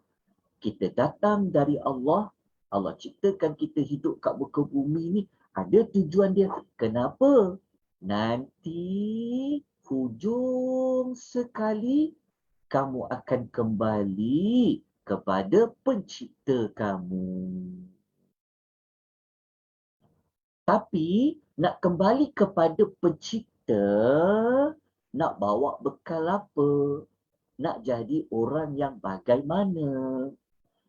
kita datang dari Allah, Allah ciptakan kita hidup kat muka bumi ni, ada tujuan dia. Kenapa? Nanti hujung sekali kamu akan kembali kepada pencipta kamu. Tapi nak kembali kepada pencipta, nak bawa bekal apa? Nak jadi orang yang bagaimana?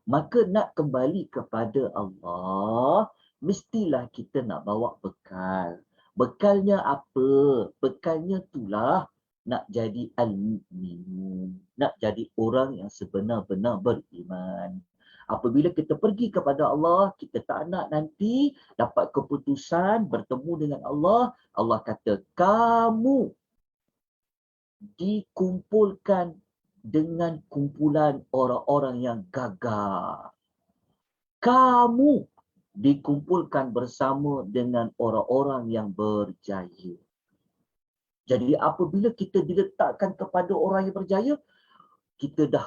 Maka nak kembali kepada Allah, mestilah kita nak bawa bekal. Bekalnya apa? Bekalnya itulah nak jadi al-mu'min. Nak jadi orang yang sebenar-benar beriman. Apabila kita pergi kepada Allah, kita tak nak nanti dapat keputusan bertemu dengan Allah. Allah kata, kamu dikumpulkan dengan kumpulan orang-orang yang gagal. Kamu dikumpulkan bersama dengan orang-orang yang berjaya. Jadi apabila kita diletakkan kepada orang yang berjaya, kita dah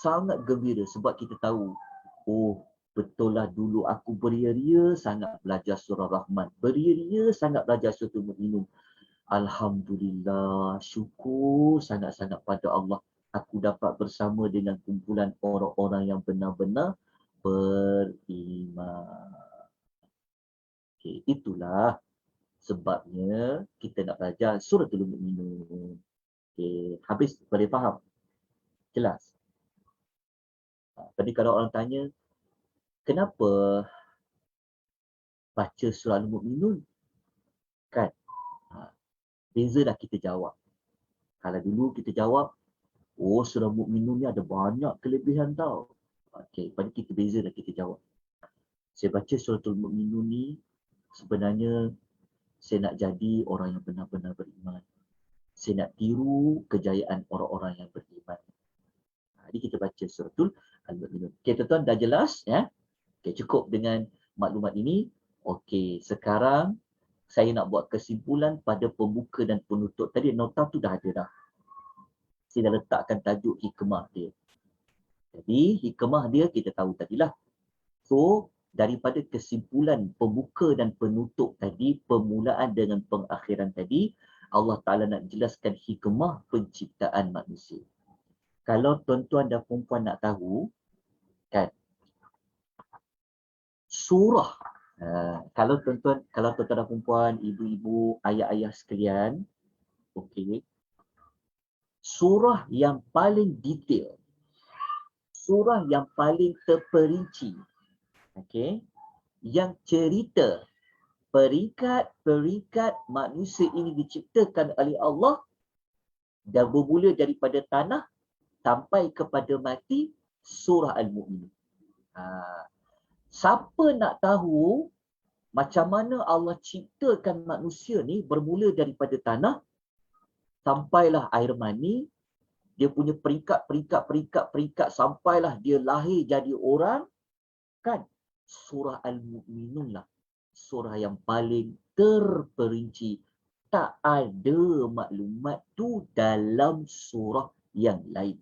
sangat gembira sebab kita tahu, oh betul lah dulu aku beria-ria sangat belajar surah Rahman. Beria-ria sangat belajar surah Mukminun. Alhamdulillah, syukur sangat-sangat pada Allah. Aku dapat bersama dengan kumpulan orang-orang yang benar-benar beriman. Okay, itulah sebabnya kita nak belajar Suratul Mukminun. Okay, habis boleh faham? Jelas? Tadi kalau orang tanya, kenapa baca surah Al-Mukminun? Kan? Beza dah kita jawab. Kalau dulu kita jawab, oh surah Mukminun ni ada banyak kelebihan tau. Okey, pada kita beza dah kita jawab. Saya baca suratul Mukminun ni sebenarnya saya nak jadi orang yang benar-benar beriman. Saya nak tiru kejayaan orang-orang yang beriman. Jadi kita baca suratul Al-Mu'minun. Okey, tuan-tuan dah jelas ya? Okey, cukup dengan maklumat ini. Okey, sekarang saya nak buat kesimpulan pada pembuka dan penutup. Tadi nota tu dah ada dah. Saya dah letakkan tajuk hikmah dia. Jadi hikmah dia kita tahu tadilah. So, daripada kesimpulan pembuka dan penutup tadi, permulaan dengan pengakhiran tadi, Allah Ta'ala nak jelaskan hikmah penciptaan manusia. Kalau tuan-tuan dan perempuan nak tahu, kan, surah, kalau tuan-tuan dan perempuan, ibu-ibu, ayah-ayah sekalian, okey, surah yang paling detail, surah yang paling terperinci, okey, yang cerita peringkat-peringkat manusia ini diciptakan oleh Allah dan bermula daripada tanah sampai kepada mati, surah Al-Mu'minun. Siapa nak tahu macam mana Allah ciptakan manusia ni bermula daripada tanah sampailah air mani, dia punya peringkat sampailah dia lahir jadi orang, kan? Surah Al-Mu'minun lah surah yang paling terperinci. Tak ada maklumat tu dalam surah yang lain.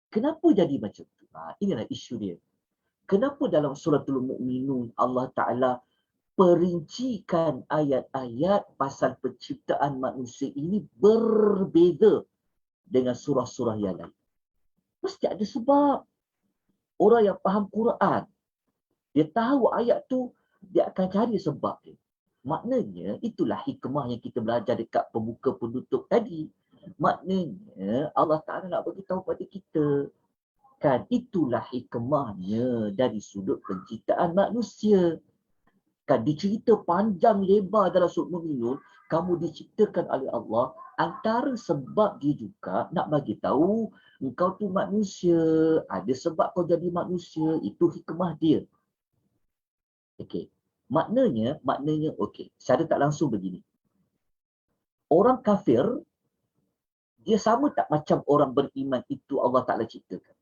Kenapa jadi macam tu? Inilah isu dia. Kenapa dalam suratul Mu'minun Allah Ta'ala perincikan ayat-ayat pasal penciptaan manusia ini berbeza dengan surah-surah yang lain? Mesti ada sebab. Orang yang faham Quran, dia tahu ayat tu, dia akan cari sebab dia. Maknanya itulah hikmah yang kita belajar dekat pembuka penutup tadi. Maknanya Allah Ta'ala nak beritahu pada kita, kan, itulah hikmahnya dari sudut penciptaan manusia. Kan dicerita panjang lebar dalam surah Mu'minun, kamu diciptakan oleh Allah, antara sebab dia juga nak bagi tahu engkau tu manusia, ada sebab kau jadi manusia, itu hikmah dia. Okey. Maknanya okey, secara tak langsung begini. Orang kafir, dia sama tak macam orang beriman itu Allah Ta'ala ciptakan?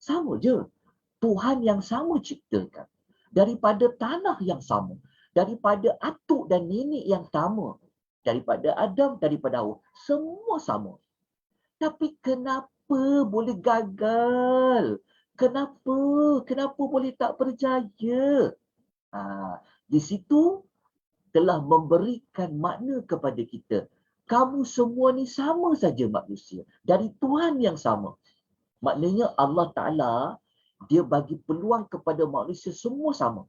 Sama je. Tuhan yang sama ciptakan. Daripada tanah yang sama. Daripada atuk dan nenek yang sama. Daripada Adam, daripada Hawa. Semua sama. Tapi kenapa boleh gagal? Kenapa? Kenapa boleh tak berjaya? Di situ telah memberikan makna kepada kita. Kamu semua ni sama saja manusia. Dari Tuhan yang sama. Maknanya Allah Ta'ala, dia bagi peluang kepada manusia semua sama.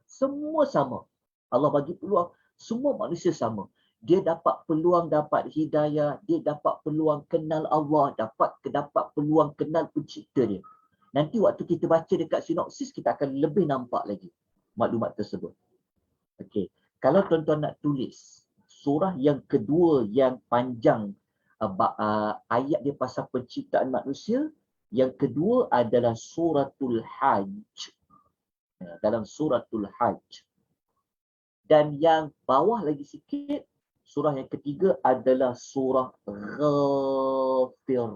Semua sama. Allah bagi peluang, semua manusia sama. Dia dapat peluang dapat hidayah, dia dapat peluang kenal Allah, dapat peluang kenal pencipta dia. Nanti waktu kita baca dekat sinopsis, kita akan lebih nampak lagi maklumat tersebut. Okey. Kalau tuan-tuan nak tulis surah yang kedua yang panjang, ayat dia pasal penciptaan manusia, yang kedua adalah suratul Hajj. Dalam suratul Hajj. Dan yang bawah lagi sikit, surah yang ketiga adalah surah Ghafir.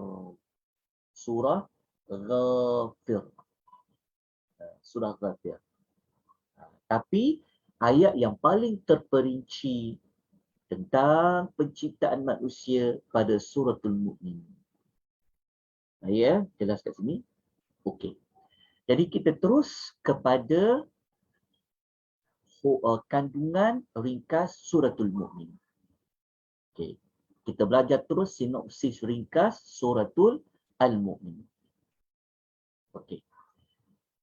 Surah Ghafir. Surah Ghafir. Tapi ayat yang paling terperinci tentang penciptaan manusia pada suratul Mu'min. Ya, jelas kat sini? Okey. Jadi kita terus kepada kandungan ringkas suratul Mu'min. Okey. Kita belajar terus sinopsis ringkas suratul Al-Mu'min. Okey.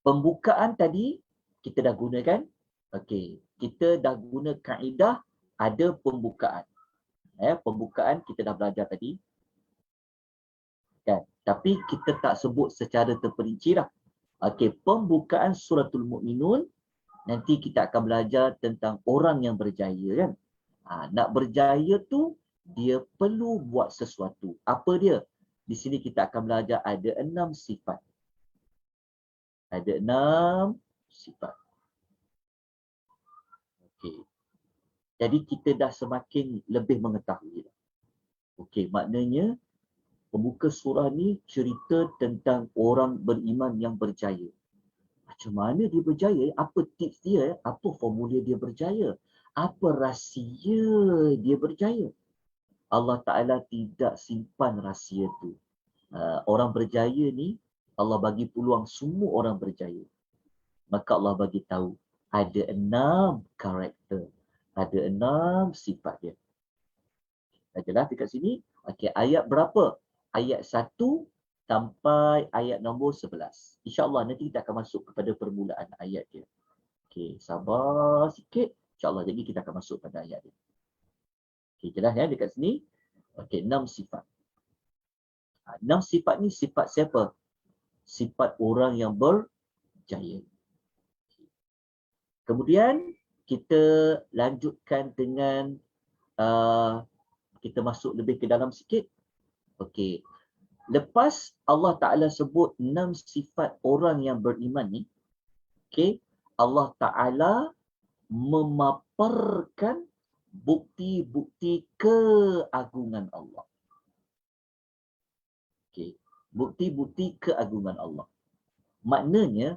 Pembukaan tadi kita dah gunakan. Okey. Kita dah guna kaedah ada pembukaan. Pembukaan kita dah belajar tadi. Kan? Tapi kita tak sebut secara terperinci lah. Okey, pembukaan suratul Mu'minun, nanti kita akan belajar tentang orang yang berjaya, kan? Nak berjaya tu, dia perlu buat sesuatu. Apa dia? Di sini kita akan belajar ada 6 sifat. Ada 6 sifat. Okey. Jadi kita dah semakin lebih mengetahui. Okey, maknanya pembuka surah ni cerita tentang orang beriman yang berjaya. Macam mana dia berjaya? Apa tips dia? Apa formula dia berjaya? Apa rahsia dia berjaya? Allah Ta'ala tidak simpan rahsia tu. Orang berjaya ni, Allah bagi peluang semua orang berjaya. Maka Allah bagi tahu ada 6 karakter. Ada 6 sifat dia. Dah jelas dekat sini? Okey, ayat berapa? Ayat 1 sampai ayat nombor 11. InsyaAllah nanti kita akan masuk kepada permulaan ayat dia. Okey, sabar sikit. InsyaAllah jadi kita akan masuk pada ayat dia. Okey, jelas ya dekat sini? Okey, 6 sifat. 6 sifat ni sifat siapa? Sifat orang yang berjaya. Kemudian kita lanjutkan dengan kita masuk lebih ke dalam sikit. Okey. Lepas Allah Ta'ala sebut 6 sifat orang yang beriman ni, okey, Allah Ta'ala memaparkan bukti-bukti keagungan Allah. Okey, bukti-bukti keagungan Allah. Maknanya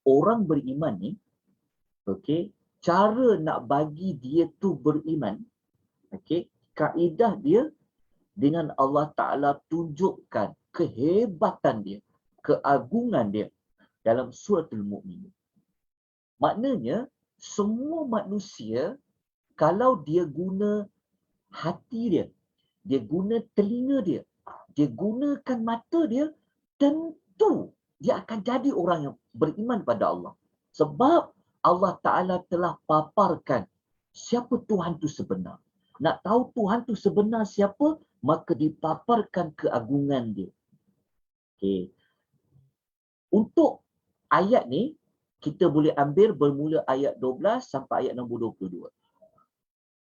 orang beriman ni, okey, cara nak bagi dia tu beriman, okey, kaedah dia dengan Allah Ta'ala tunjukkan kehebatan dia, keagungan dia dalam suratul Mu'minun. Maknanya, semua manusia, kalau dia guna hati dia, dia guna telinga dia, dia gunakan mata dia, tentu dia akan jadi orang yang beriman pada Allah. Sebab Allah Ta'ala telah paparkan siapa Tuhan tu sebenar. Nak tahu Tuhan tu sebenar siapa, maka dipaparkan keagungan dia. Okay. Untuk ayat ni, kita boleh ambil bermula ayat 12 sampai ayat nombor 22.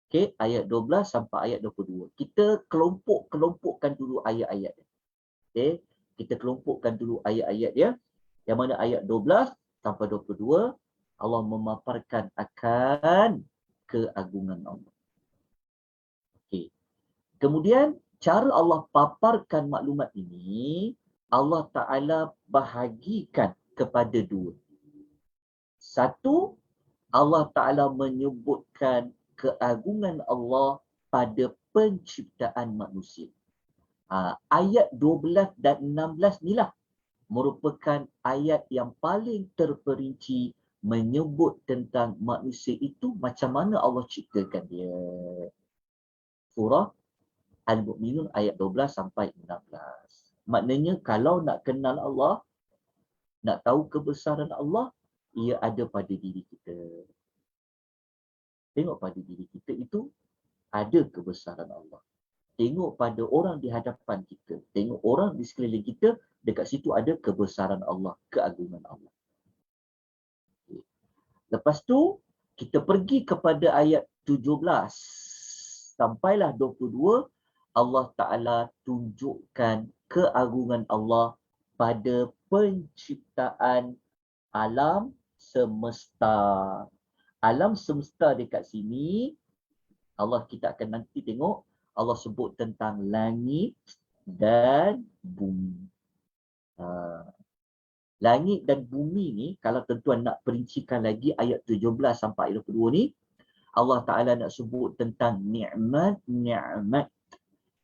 Okay, ayat 12 sampai ayat 22. Kita kelompokkan dulu ayat-ayat dia. Okay, kita kelompokkan dulu ayat-ayat dia. Yang mana ayat 12 sampai 22, Allah memaparkan akan keagungan Allah. Okay. Kemudian, cara Allah paparkan maklumat ini, Allah Ta'ala bahagikan kepada 2. Satu, Allah Ta'ala menyebutkan keagungan Allah pada penciptaan manusia. Ayat 12 dan 16 inilah merupakan ayat yang paling terperinci menyebut tentang manusia itu macam mana Allah ciptakan dia. Surah Al-Mu'minun ayat 12 sampai 16. Maknanya kalau nak kenal Allah, nak tahu kebesaran Allah, ia ada pada diri kita. Tengok pada diri kita itu ada kebesaran Allah. Tengok pada orang di hadapan kita. Tengok orang di sekeliling kita, dekat situ ada kebesaran Allah, keagungan Allah. Lepas tu, kita pergi kepada ayat 17 sampailah 22, Allah Ta'ala tunjukkan keagungan Allah pada penciptaan alam semesta. Alam semesta dekat sini, kita akan nanti tengok, Allah sebut tentang langit dan bumi. Langit dan bumi ni, kalau tuan-tuan nak perincikan lagi ayat 17 sampai ayat 22 ni, Allah Ta'ala nak sebut tentang ni'mat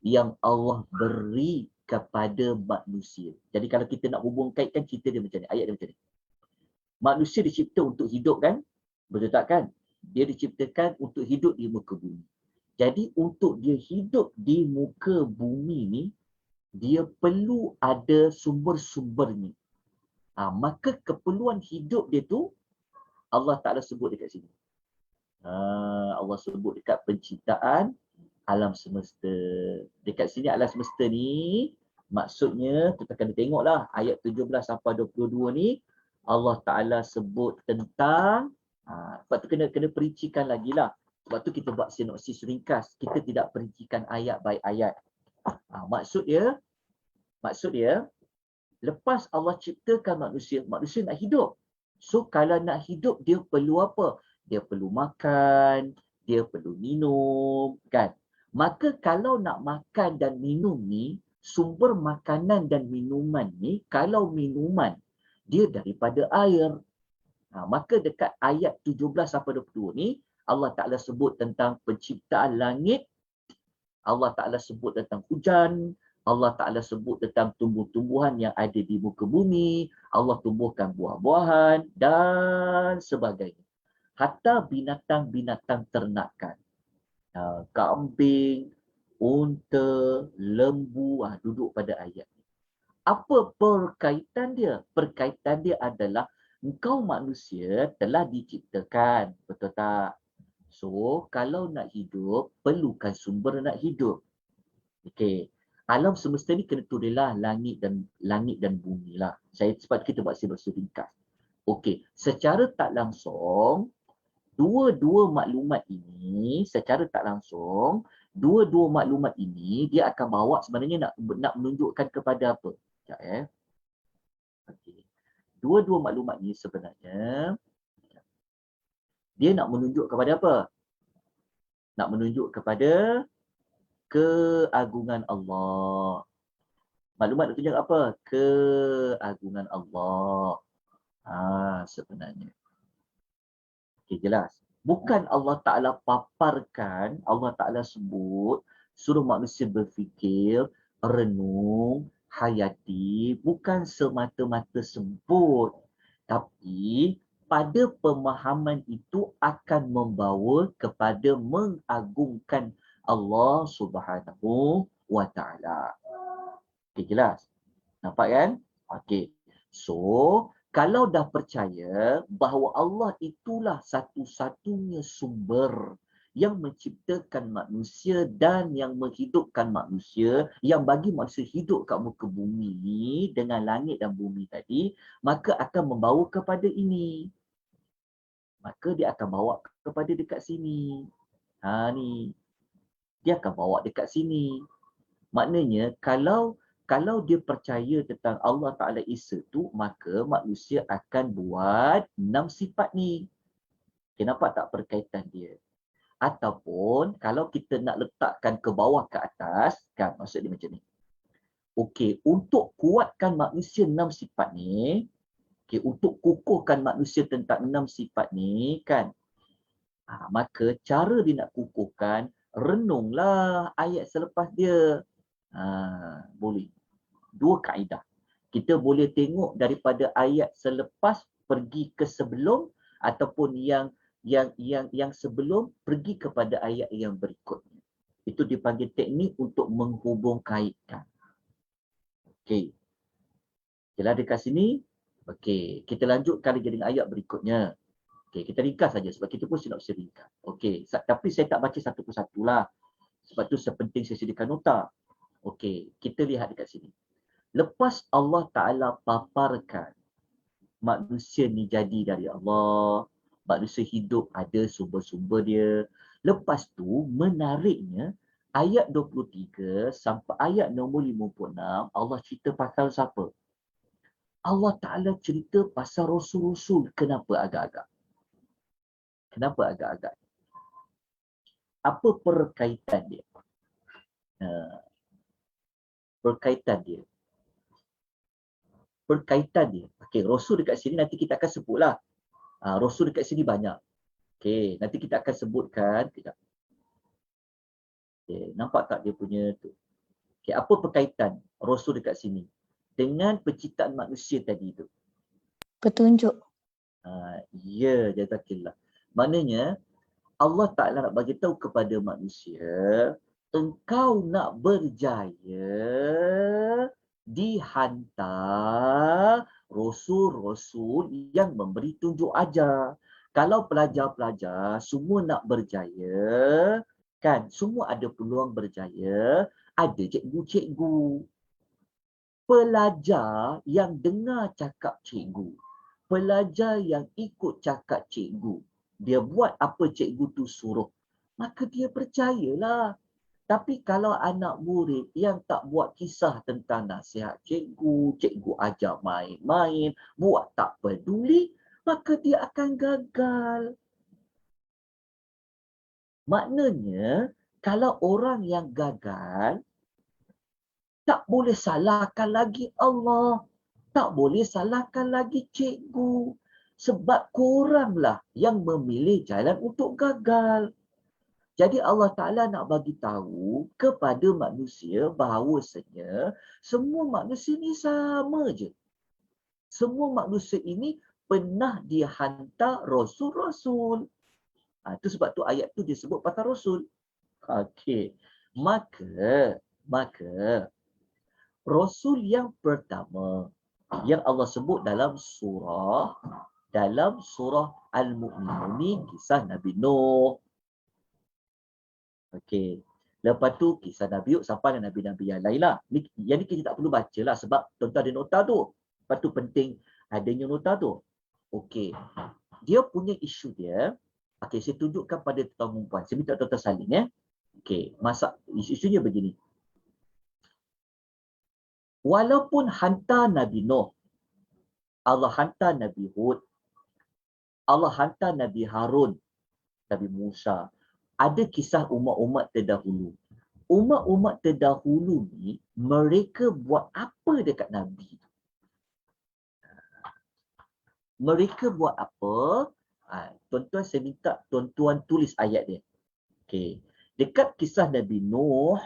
yang Allah beri kepada manusia. Jadi kalau kita nak hubung kaitkan cerita dia macam ni, ayat dia macam ni. Manusia dicipta untuk hidup kan? Betul tak kan? Dia diciptakan untuk hidup di muka bumi. Jadi untuk dia hidup di muka bumi ni, dia perlu ada sumber-sumbernya. Maka keperluan hidup dia tu, Allah Ta'ala sebut dekat sini. Allah sebut dekat penciptaan alam semesta. Dekat sini alam semesta ni, maksudnya kita kena tengoklah ayat 17 sampai 22 ni, Allah Ta'ala sebut tentang, sebab tu kena perincikan lagi lah. Sebab tu kita buat sinopsis ringkas. Kita tidak perincikan ayat by ayat. Maksud dia, lepas Allah ciptakan manusia nak hidup. So kalau nak hidup, dia perlu apa? dia perlu makan, dia perlu minum, kan? Maka kalau nak makan dan minum ni, sumber makanan dan minuman ni, kalau minuman dia daripada air. Maka dekat ayat 17 sampai 22 ni, Allah Ta'ala sebut tentang penciptaan langit, Allah Ta'ala sebut tentang hujan, Allah Ta'ala sebut tentang tumbuh-tumbuhan yang ada di muka bumi, Allah tumbuhkan buah-buahan dan sebagainya. Hatta binatang-binatang ternakan. Kambing, unta, lembu, duduk pada ayat ni. Apa perkaitan dia? Perkaitan dia adalah engkau manusia telah diciptakan. Betul tak? So, kalau nak hidup, perlukan sumber nak hidup. Okey. Alam semesta ni kena turulah langit dan bumi lah. Sebab kita buat bersih ringkas. Okey. Secara tak langsung, dua-dua maklumat ini, dia akan bawa sebenarnya nak menunjukkan kepada apa? Sekejap Okey. Dua-dua maklumat ini sebenarnya dia nak menunjuk kepada apa? Nak menunjuk kepada keagungan Allah. Maklumat nak tunjuk apa? Keagungan Allah. Sebenarnya. Okey, jelas. Bukan Allah Ta'ala paparkan, Allah Ta'ala sebut, suruh manusia berfikir, renung, hayati, bukan semata-mata sebut. Tapi pada pemahaman itu akan membawa kepada mengagungkan Allah Subhanahu wa Ta'ala. Okey, jelas? Nampak kan? Okey. So, kalau dah percaya bahawa Allah itulah satu-satunya sumber yang menciptakan manusia dan yang menghidupkan manusia, yang bagi manusia hidup kat muka bumi ni dengan langit dan bumi tadi, maka akan membawa kepada ini. Maka dia akan bawa kepada dekat sini. Ni. Dia akan bawa dekat sini. Maknanya kalau dia percaya tentang Allah Ta'ala Esa tu, maka manusia akan buat 6 sifat ni. Kenapa tak perkaitan dia? Ataupun kalau kita nak letakkan ke bawah ke atas, kan maksud dia macam ni. Okey, untuk kuatkan manusia 6 sifat ni, untuk kukuhkan manusia tentang 6 sifat ni, kan, maka cara dia nak kukuhkan, renunglah ayat selepas dia. Boleh. 2 kaedah. Kita boleh tengok daripada ayat selepas pergi ke sebelum, ataupun yang sebelum pergi kepada ayat yang berikutnya. Itu dipanggil teknik untuk menghubung kaitkan. Okey. Jelas dekat sini? Okey, kita lanjutkan lagi dengan ayat berikutnya. Okey, kita ringkas saja sebab kita pun sinopsis ringkas. Okey, tapi saya tak baca satu persatu lah. Sebab tu sepenting saya sediakan nota. Okey, kita lihat dekat sini. Lepas Allah Ta'ala paparkan manusia ni jadi dari Allah, manusia hidup ada sumber-sumber dia. Lepas tu menariknya ayat 23 sampai ayat nombor 56 Allah cerita pasal siapa? Allah Ta'ala cerita pasal Rasul-Rasul. Kenapa agak-agak? Apa perkaitan dia? Perkaitan dia. Okey, Rasul dekat sini nanti kita akan sebutlah. Rasul dekat sini banyak. Okey, nanti kita akan sebutkan. Okay, nampak tak dia punya tu? Okey, apa perkaitan Rasul dekat sini dengan penciptaan manusia tadi tu? Petunjuk. Ya, jazakillah. Maknanya Allah Ta'ala nak bagi tahu kepada manusia, engkau nak berjaya dihantar Rasul-Rasul yang memberi tunjuk ajar. Kalau pelajar-pelajar semua nak berjaya, kan, semua ada peluang berjaya, ada cikgu-cikgu. Pelajar yang dengar cakap cikgu, pelajar yang ikut cakap cikgu, dia buat apa cikgu tu suruh, maka dia percayalah. Tapi kalau anak murid yang tak buat kisah tentang nasihat cikgu, cikgu ajar main-main, buat tak peduli, maka dia akan gagal. Maknanya, kalau orang yang gagal, tak boleh salahkan lagi Allah. Tak boleh salahkan lagi cikgu. Sebab koranglah yang memilih jalan untuk gagal. Jadi Allah Ta'ala nak bagi tahu kepada manusia bahawasanya semua manusia ni sama je. Semua manusia ini pernah dihantar rasul-rasul. Itu sebab tu ayat tu disebut pasal rasul. Okey. Maka rasul yang pertama yang Allah sebut dalam surah Al-Mu'minun ni kisah Nabi Nuh. Okey. Lepas tu kisah Nabi Hud sampai Nabi-Nabi yang lain lah. Yang ni kita tak perlu baca lah sebab tuan-tuan ada nota tu. Lepas tu penting adanya nota tu. Okey. Dia punya isu dia. Okey, saya tunjukkan pada tuan-tuan perempuan. Saya minta tuan-tuan salin ya. Okey, isunya begini. Walaupun hantar Nabi Nuh, Allah hantar Nabi Hud, Allah hantar Nabi Harun, Nabi Musa. Ada kisah umat-umat terdahulu. Umat-umat terdahulu ni, mereka buat apa dekat Nabi? Mereka buat apa? Tuan-tuan, saya minta tuan-tuan tulis ayat dia. Okay. Dekat kisah Nabi Nuh,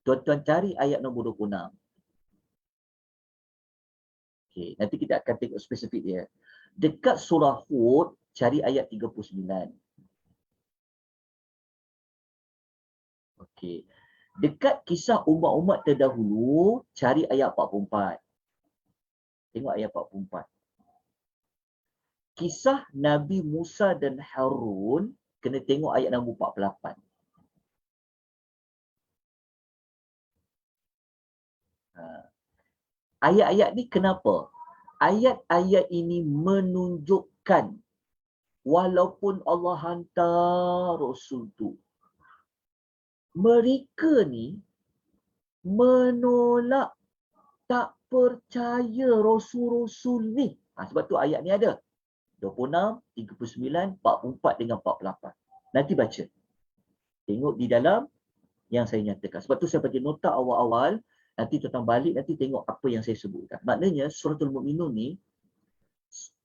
tuan-tuan cari ayat nombor 26. Okay. Nanti kita akan tengok spesifik dia. Dekat surah Hud, cari ayat 39. Okey. Dekat kisah umat-umat terdahulu, cari ayat 44. Tengok ayat 44. Kisah Nabi Musa dan Harun, kena tengok ayat nombor 48. Ayat-ayat ni kenapa? Ayat-ayat ini menunjukkan walaupun Allah hantar Rasul tu, mereka ni menolak, tak percaya Rasul-Rasul ni. Sebab tu ayat ni ada. 26, 39, 44 dengan 48. Nanti baca. Tengok di dalam yang saya nyatakan. Sebab tu saya bagi nota awal-awal. Nanti tuan balik, nanti tengok apa yang saya sebutkan. Maknanya suratul Mu'minun ni,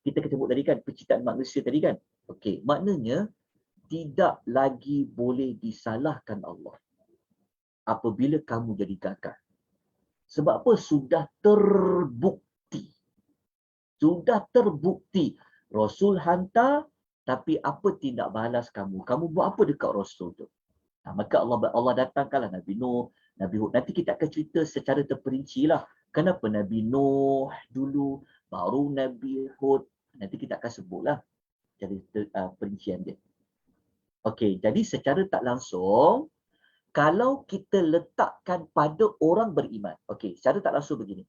kita sebut tadi kan, penciptaan manusia tadi kan. Okey, maknanya tidak lagi boleh disalahkan Allah apabila kamu jadi gagal. Sebab apa? Sudah terbukti. Sudah terbukti. Rasul hantar, tapi apa tindak balas kamu? Kamu buat apa dekat Rasul tu? Maka Allah datangkanlah Nabi Nuh, Nabi Hud. Nanti kita akan cerita secara terperinci lah. Kenapa Nabi Nuh dulu, baru Nabi Hud. Nanti kita akan sebutlah jadi perincian dia. Okey, jadi secara tak langsung, kalau kita letakkan pada orang beriman. Okey, secara tak langsung begini.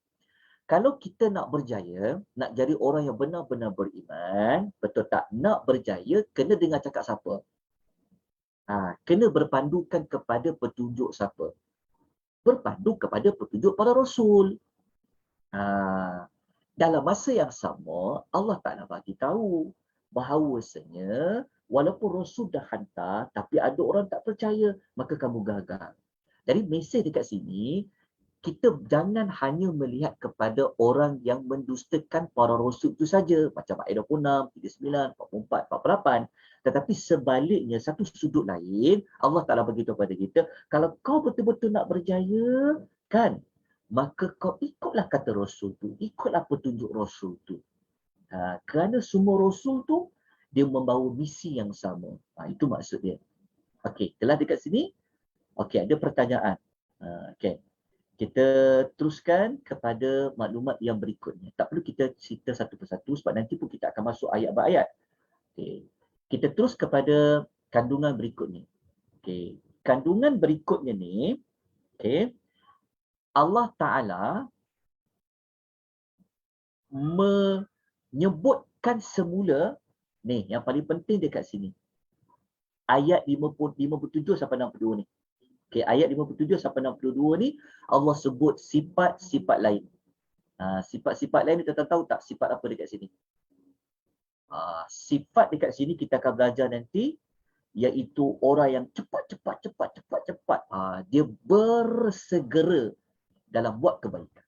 Kalau kita nak berjaya, nak jadi orang yang benar-benar beriman, betul tak? Nak berjaya, kena dengar cakap siapa? Kena berpandukan kepada petunjuk siapa? Berpandu kepada petunjuk para Rasul. Dalam masa yang sama, Allah Ta'ala bagi tahu bahawasanya walaupun Rasul dah hantar, tapi ada orang tak percaya, maka kamu gagal. Jadi mesej dekat sini, kita jangan hanya melihat kepada orang yang mendustakan para rasul itu saja, macam ayat 26, 39, 44, 48. Tetapi sebaliknya, satu sudut lain, Allah Ta'ala beritahu kepada kita, kalau kau betul-betul nak berjaya, kan, maka kau ikutlah kata rasul tu, ikutlah petunjuk rasul tu. Kerana semua rasul tu, dia membawa misi yang sama. Itu maksud dia. Okey, telah dekat sini. Okey, ada pertanyaan. Okey. Kita teruskan kepada maklumat yang berikutnya. Tak perlu kita cerita satu persatu sebab nanti pun kita akan masuk ayat berayat. Okay. Kita terus kepada kandungan berikutnya. Okay. Kandungan berikutnya ni, okay, Allah Ta'ala menyebutkan semula, ni yang paling penting dekat sini. Ayat 57 sampai 62 ni. Okay, ayat 57 sampai 62 ni Allah sebut sifat-sifat lain. Sifat-sifat lain ni tuan-tuan tahu tak sifat apa dekat sini? Sifat dekat sini kita akan belajar nanti iaitu orang yang cepat. Dia bersegera dalam buat kebaikan.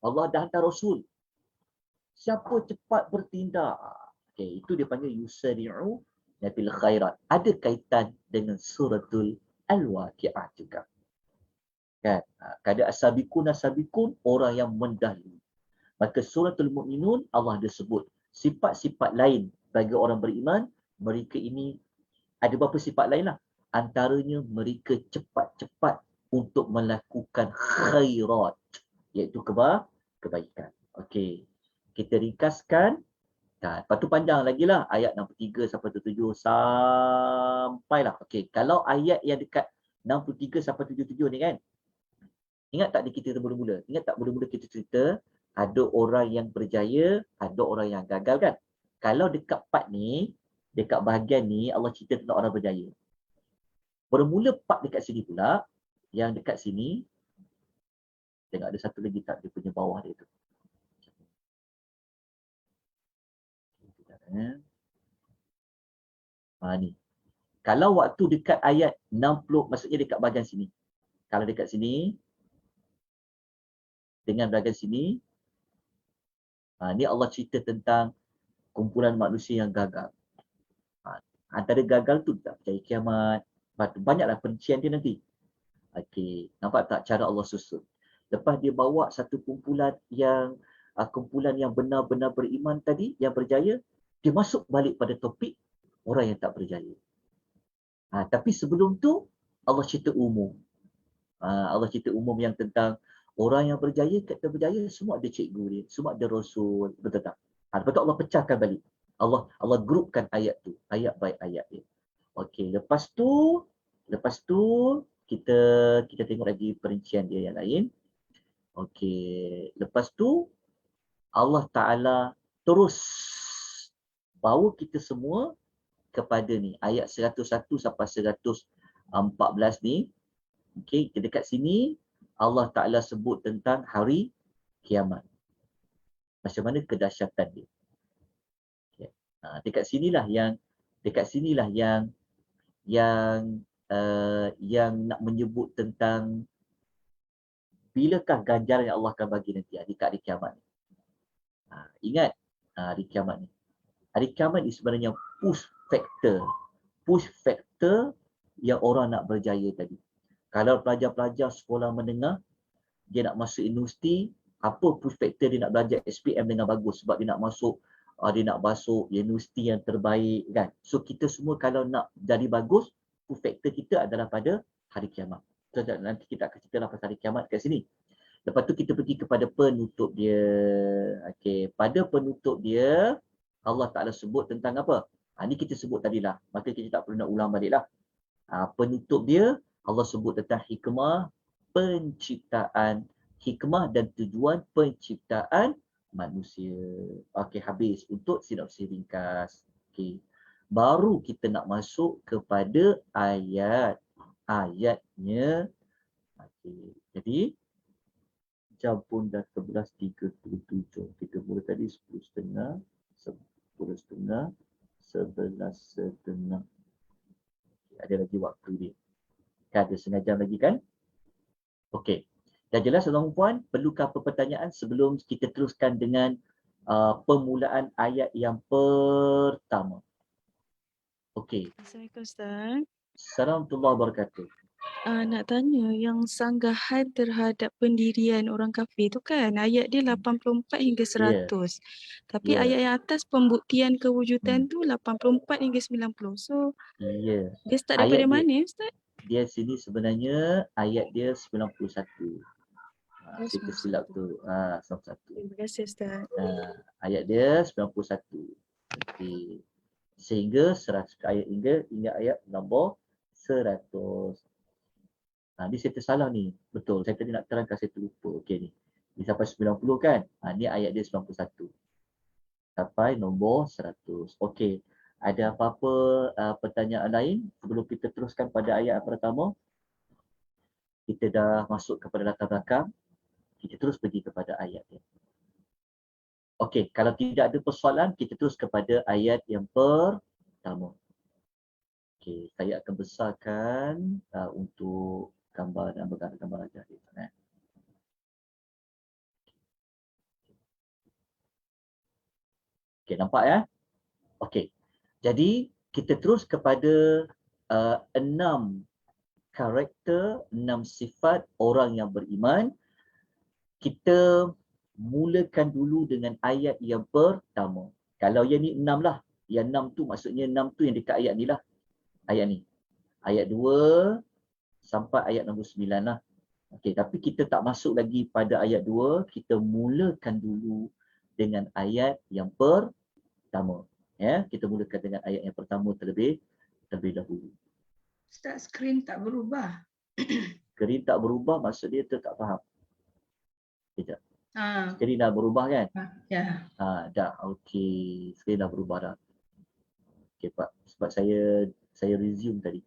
Allah dah hantar Rasul. Siapa cepat bertindak, itu dia panggil yusari'u fil khairat. Ada kaitan dengan suratul Al-Waqi'ah juga. Kan? Kada as-sabiqun orang yang mendahului. Maka suratul Mu'minun Allah ada sebut sifat-sifat lain bagi orang beriman. Mereka ini ada beberapa sifat lain lah. Antaranya mereka cepat-cepat untuk melakukan khairat, iaitu kebaikan. Okey. Kita ringkaskan. Lepas tu panjang lagi lah. Ayat 63 sampai 77 sampailah. Okey. Kalau ayat yang dekat 63 sampai 77 ni kan. Ingat tak kita mula-mula? Ingat tak mula-mula kita cerita ada orang yang berjaya, ada orang yang gagal kan? Kalau dekat part ni, dekat bahagian ni Allah cerita tentang orang berjaya. Bermula part dekat sini pula, yang dekat sini, tengok ada satu lagi tak dia punya bawah dia tu. Ni. Kalau waktu dekat ayat 60, maksudnya dekat bahagian sini. Kalau dekat sini, dengan bahagian sini, ni Allah cerita tentang kumpulan manusia yang gagal. Antara gagal tu tak percaya kiamat. Banyaklah perincian dia nanti. Okey, nampak tak cara Allah susun? Lepas dia bawa satu kumpulan yang benar-benar beriman tadi, yang berjaya, dia masuk balik pada topik orang yang tak berjaya. Tapi sebelum tu Allah cerita umum. Allah cerita umum yang tentang orang yang berjaya, kata berjaya, semua ada cikgu dia, semua ada rasul, betul tak? Lepas tu Allah pecahkan balik. Allah grupkan ayat tu, ayat by ayat dia. Okey, lepas tu kita tengok lagi perincian dia yang lain. Okey, lepas tu Allah Taala terus bawa kita semua kepada ni ayat 101 sampai 114 ni. Okey, dekat sini Allah Taala sebut tentang hari kiamat. Macam mana kedahsyatan dia. Okay. Dekat sinilah yang nak menyebut tentang bilakah ganjaran yang Allah akan bagi nanti di hari kiamat ni. Ingat hari kiamat ni. Hari kiamat ni sebenarnya push factor yang orang nak berjaya tadi. Kalau pelajar-pelajar sekolah menengah, dia nak masuk universiti, apa push factor dia nak belajar SPM dengan bagus sebab dia nak masuk universiti yang terbaik kan. So kita semua kalau nak jadi bagus, push factor kita adalah pada hari kiamat. So, nanti kita akan cerita pasal hari kiamat kat sini. Lepas tu kita pergi kepada penutup dia. Okey, pada penutup dia Allah Taala sebut tentang apa? Ni kita sebut tadilah. Maka kita tak perlu nak ulang baliklah. Penutup dia Allah sebut tentang hikmah penciptaan, hikmah dan tujuan penciptaan manusia. Okey, habis untuk sinopsis ringkas. Okey. Baru kita nak masuk kepada ayatnya. Okey. Jadi jam pun dah 11.37. Kita mula tadi 10.30, 10.30, 11.30. Ada lagi waktu dia. Kan ada setengah jam lagi kan? Okey. Dah jelas tuan-tuan puan, perlukah apa pertanyaan sebelum kita teruskan dengan permulaan ayat yang pertama? Okey. Assalamualaikum Ustaz. Assalamualaikum warahmatullahi wabarakatuh. Nak tanya yang sanggahan terhadap pendirian orang kafir tu kan ayat dia 84 hingga 100. Tapi ayat yang atas pembuktian kewujudan tu 84 hingga 90. So dia start daripada mana Ustaz? Dia sini sebenarnya ayat dia 91. Kita silap tu. 91. Terima kasih Ustaz. Ayat dia 91. Okey. Sehingga 100 ayat hingga ayat nombor 100. Ni saya tersalah ni. Betul. Saya tadi nak terangkan, saya terlupa. Okey ni. Ni sampai 90 kan? Ni ayat dia 91. Sampai nombor 100. Okey. Ada apa-apa pertanyaan lain sebelum kita teruskan pada ayat yang pertama? Kita dah masuk kepada latar belakang. Kita terus pergi kepada ayat dia. Okey. Kalau tidak ada persoalan, kita terus kepada ayat yang pertama. pertama. Okey, saya akan besarkan untuk gambar dan gambar ajar di sana. Okey, nampak ya? Okey. Jadi kita terus kepada 6 karakter, 6 sifat orang yang beriman. Kita mulakan dulu dengan ayat yang pertama. Kalau yang ni 6 lah. Yang 6 tu maksudnya 6 tu yang dekat ayat ni lah. Ayat ni. Ayat 2 sampai ayat nombor 9 lah. Okey, tapi kita tak masuk lagi pada ayat 2. Kita mulakan dulu dengan ayat yang pertama. Ya, kita mulakan dengan ayat yang pertama terlebih dahulu. Ustaz, skrin tak berubah. Skrin tak berubah maksud dia tu tak faham. Sekejap. Ha, Skrin dah berubah kan? ya. Dah. Okey. Skrin dah berubah dah. Okey Pak. Sebab saya resume tadi.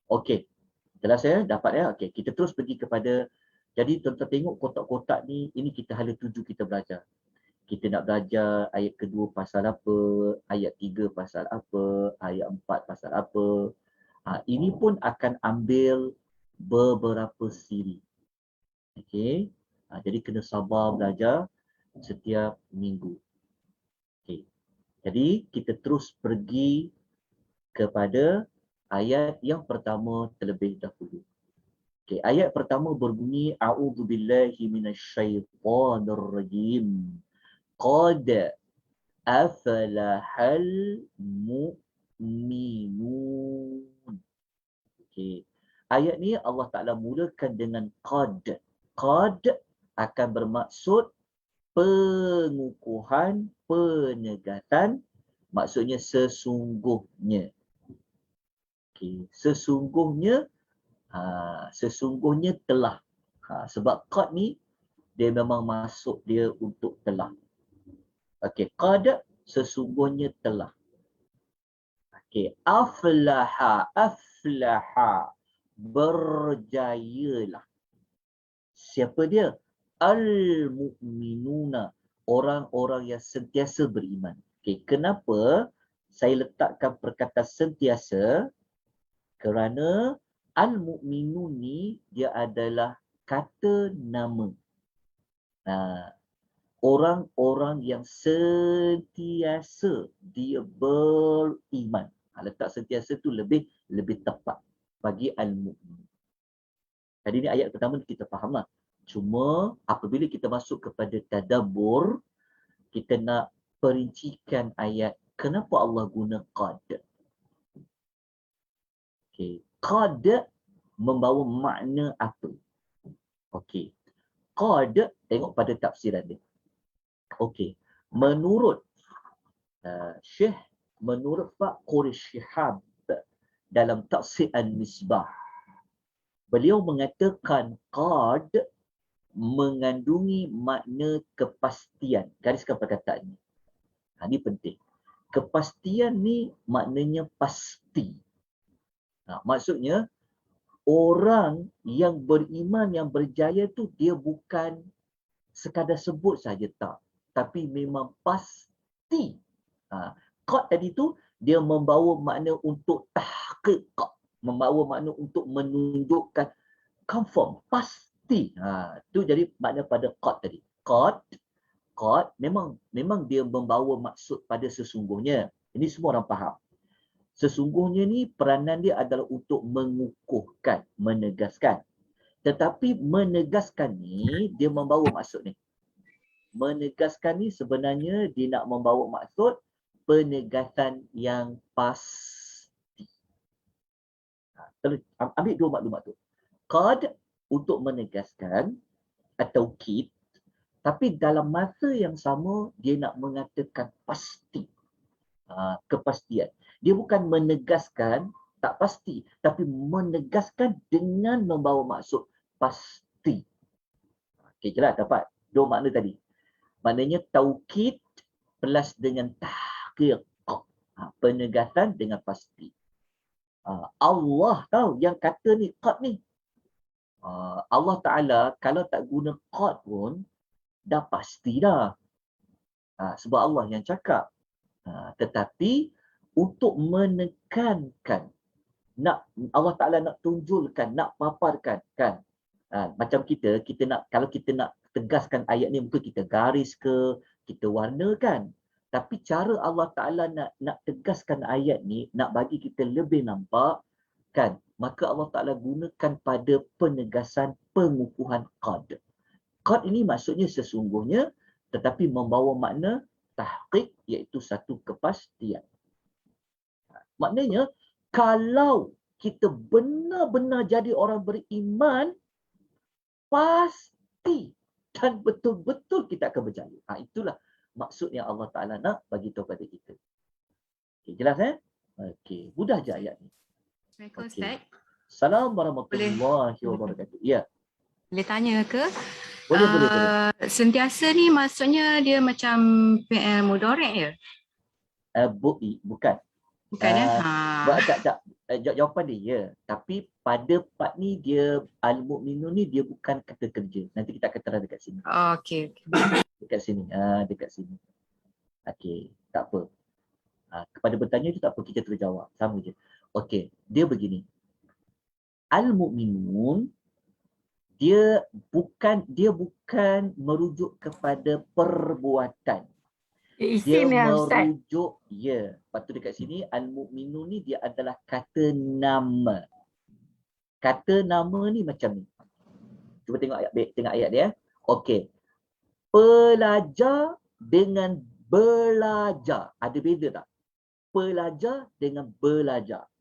Okey. Jelas ya? Dapat ya? Okey. Kita terus pergi kepada, jadi tuan-tuan tengok kotak-kotak ni, ini kita hala tuju kita belajar. Kita nak belajar ayat kedua pasal apa, ayat 3 pasal apa, ayat 4 pasal apa. Ini pun akan ambil beberapa siri. Okey. Jadi kena sabar belajar setiap minggu. Okey. Jadi kita terus pergi kepada ayat yang pertama terlebih dahulu. Okey, ayat pertama berbunyi a'udzubillahi minasyaitonirrajim. Qad aflahal mu'minun. Okey. Ayat ni Allah Ta'ala mulakan dengan qad. Qad akan bermaksud pengukuhan, penegasan, maksudnya sesungguhnya. Okey, sesungguhnya telah. Sebab qad ni dia memang masuk dia untuk telah. Okey, qad sesungguhnya telah. Okey, aflaha berjayalah. Siapa dia? Al-mu'minuna, orang-orang yang sentiasa beriman. Okey, kenapa saya letakkan perkataan sentiasa? Kerana al-mu'minun ni dia adalah kata nama. Orang-orang yang sentiasa dia beriman. Letak sentiasa tu lebih tepat bagi al-mu'min. Jadi ni ayat pertama kita fahamlah. Cuma apabila kita masuk kepada tadabbur, kita nak perincikan ayat kenapa Allah guna qad. Okey, qad membawa makna apa? Okey. Qad tengok pada tafsiran dia. Okey. Menurut menurut Pak Quraish Shihab dalam Tafsir Al-Misbah, beliau mengatakan qad mengandungi makna kepastian. Gariskan perkataan ini. Ini penting. Kepastian ni maknanya pasti. Maksudnya orang yang beriman, yang berjaya tu dia bukan sekadar sebut saja tak, tapi memang pasti. Qad tadi tu dia membawa makna untuk tahqiq, membawa makna untuk menunjukkan confirm, pasti. Tu jadi makna pada qad tadi. Qad memang dia membawa maksud pada sesungguhnya. Ini semua orang faham. Sesungguhnya ni peranan dia adalah untuk mengukuhkan, menegaskan. Tetapi menegaskan ni dia membawa maksud ni. Menegaskan ni sebenarnya dia nak membawa maksud penegasan yang pasti. Ambil dua maklumat tu. Qad untuk menegaskan atau taukid, tapi dalam masa yang sama dia nak mengatakan pasti. Kepastian. Dia bukan menegaskan tak pasti, tapi menegaskan dengan membawa maksud pasti. Okey, jelas dapat dua makna tadi. Maknanya taukid plus dengan tahqiq, penegasan dengan pasti. Allah tahu yang kata ni qad ni. Allah Ta'ala kalau tak guna qad pun dah pasti dah. Sebab Allah yang cakap. Tetapi untuk menekankan, nak Allah Ta'ala nak tunjulkan, nak paparkan kan. Macam kita nak, kalau kita nak tegaskan ayat ni mungkin kita garis ke, kita warnakan. Tapi cara Allah Ta'ala nak tegaskan ayat ni, nak bagi kita lebih nampak kan, maka Allah Ta'ala gunakan pada penegasan pengukuhan qad. Qad ini maksudnya sesungguhnya, tetapi membawa makna tahqiq, iaitu satu kepastian. Maknanya kalau kita benar-benar jadi orang beriman, pasti dan betul-betul kita akan berjaya. Itulah maksud yang Allah Ta'ala nak bagi tahu pada kita. Okay, jelas Okey, mudah je ayat ni. Assalamualaikum Okey. Ustaz. Assalamualaikum warahmatullahi wabarakatuh. Ya. Boleh tanya ke? Boleh. Sentiasa ni maksudnya dia macam fi'il mudhari' ya? Bukan. Bukan Jawapan dia ya. Tapi pada part ni dia al-mu'minun ni dia bukan kata kerja. Nanti kita akan terang dekat sini. Okey. Dekat sini. Dekat sini. Okey, tak apa. Kepada bertanya itu tak apa, kita terjawab. Sama je. Okey, dia begini. Al-mu'minun dia bukan merujuk kepada perbuatan. Dia merujuk, ya. Lepas tu dekat sini, al-mu'minun ni dia adalah kata nama. Kata nama ni macam ni. Cuba tengok ayat dia. Okey. Pelajar dengan belajar. Ada beza tak? Pelajar dengan belajar.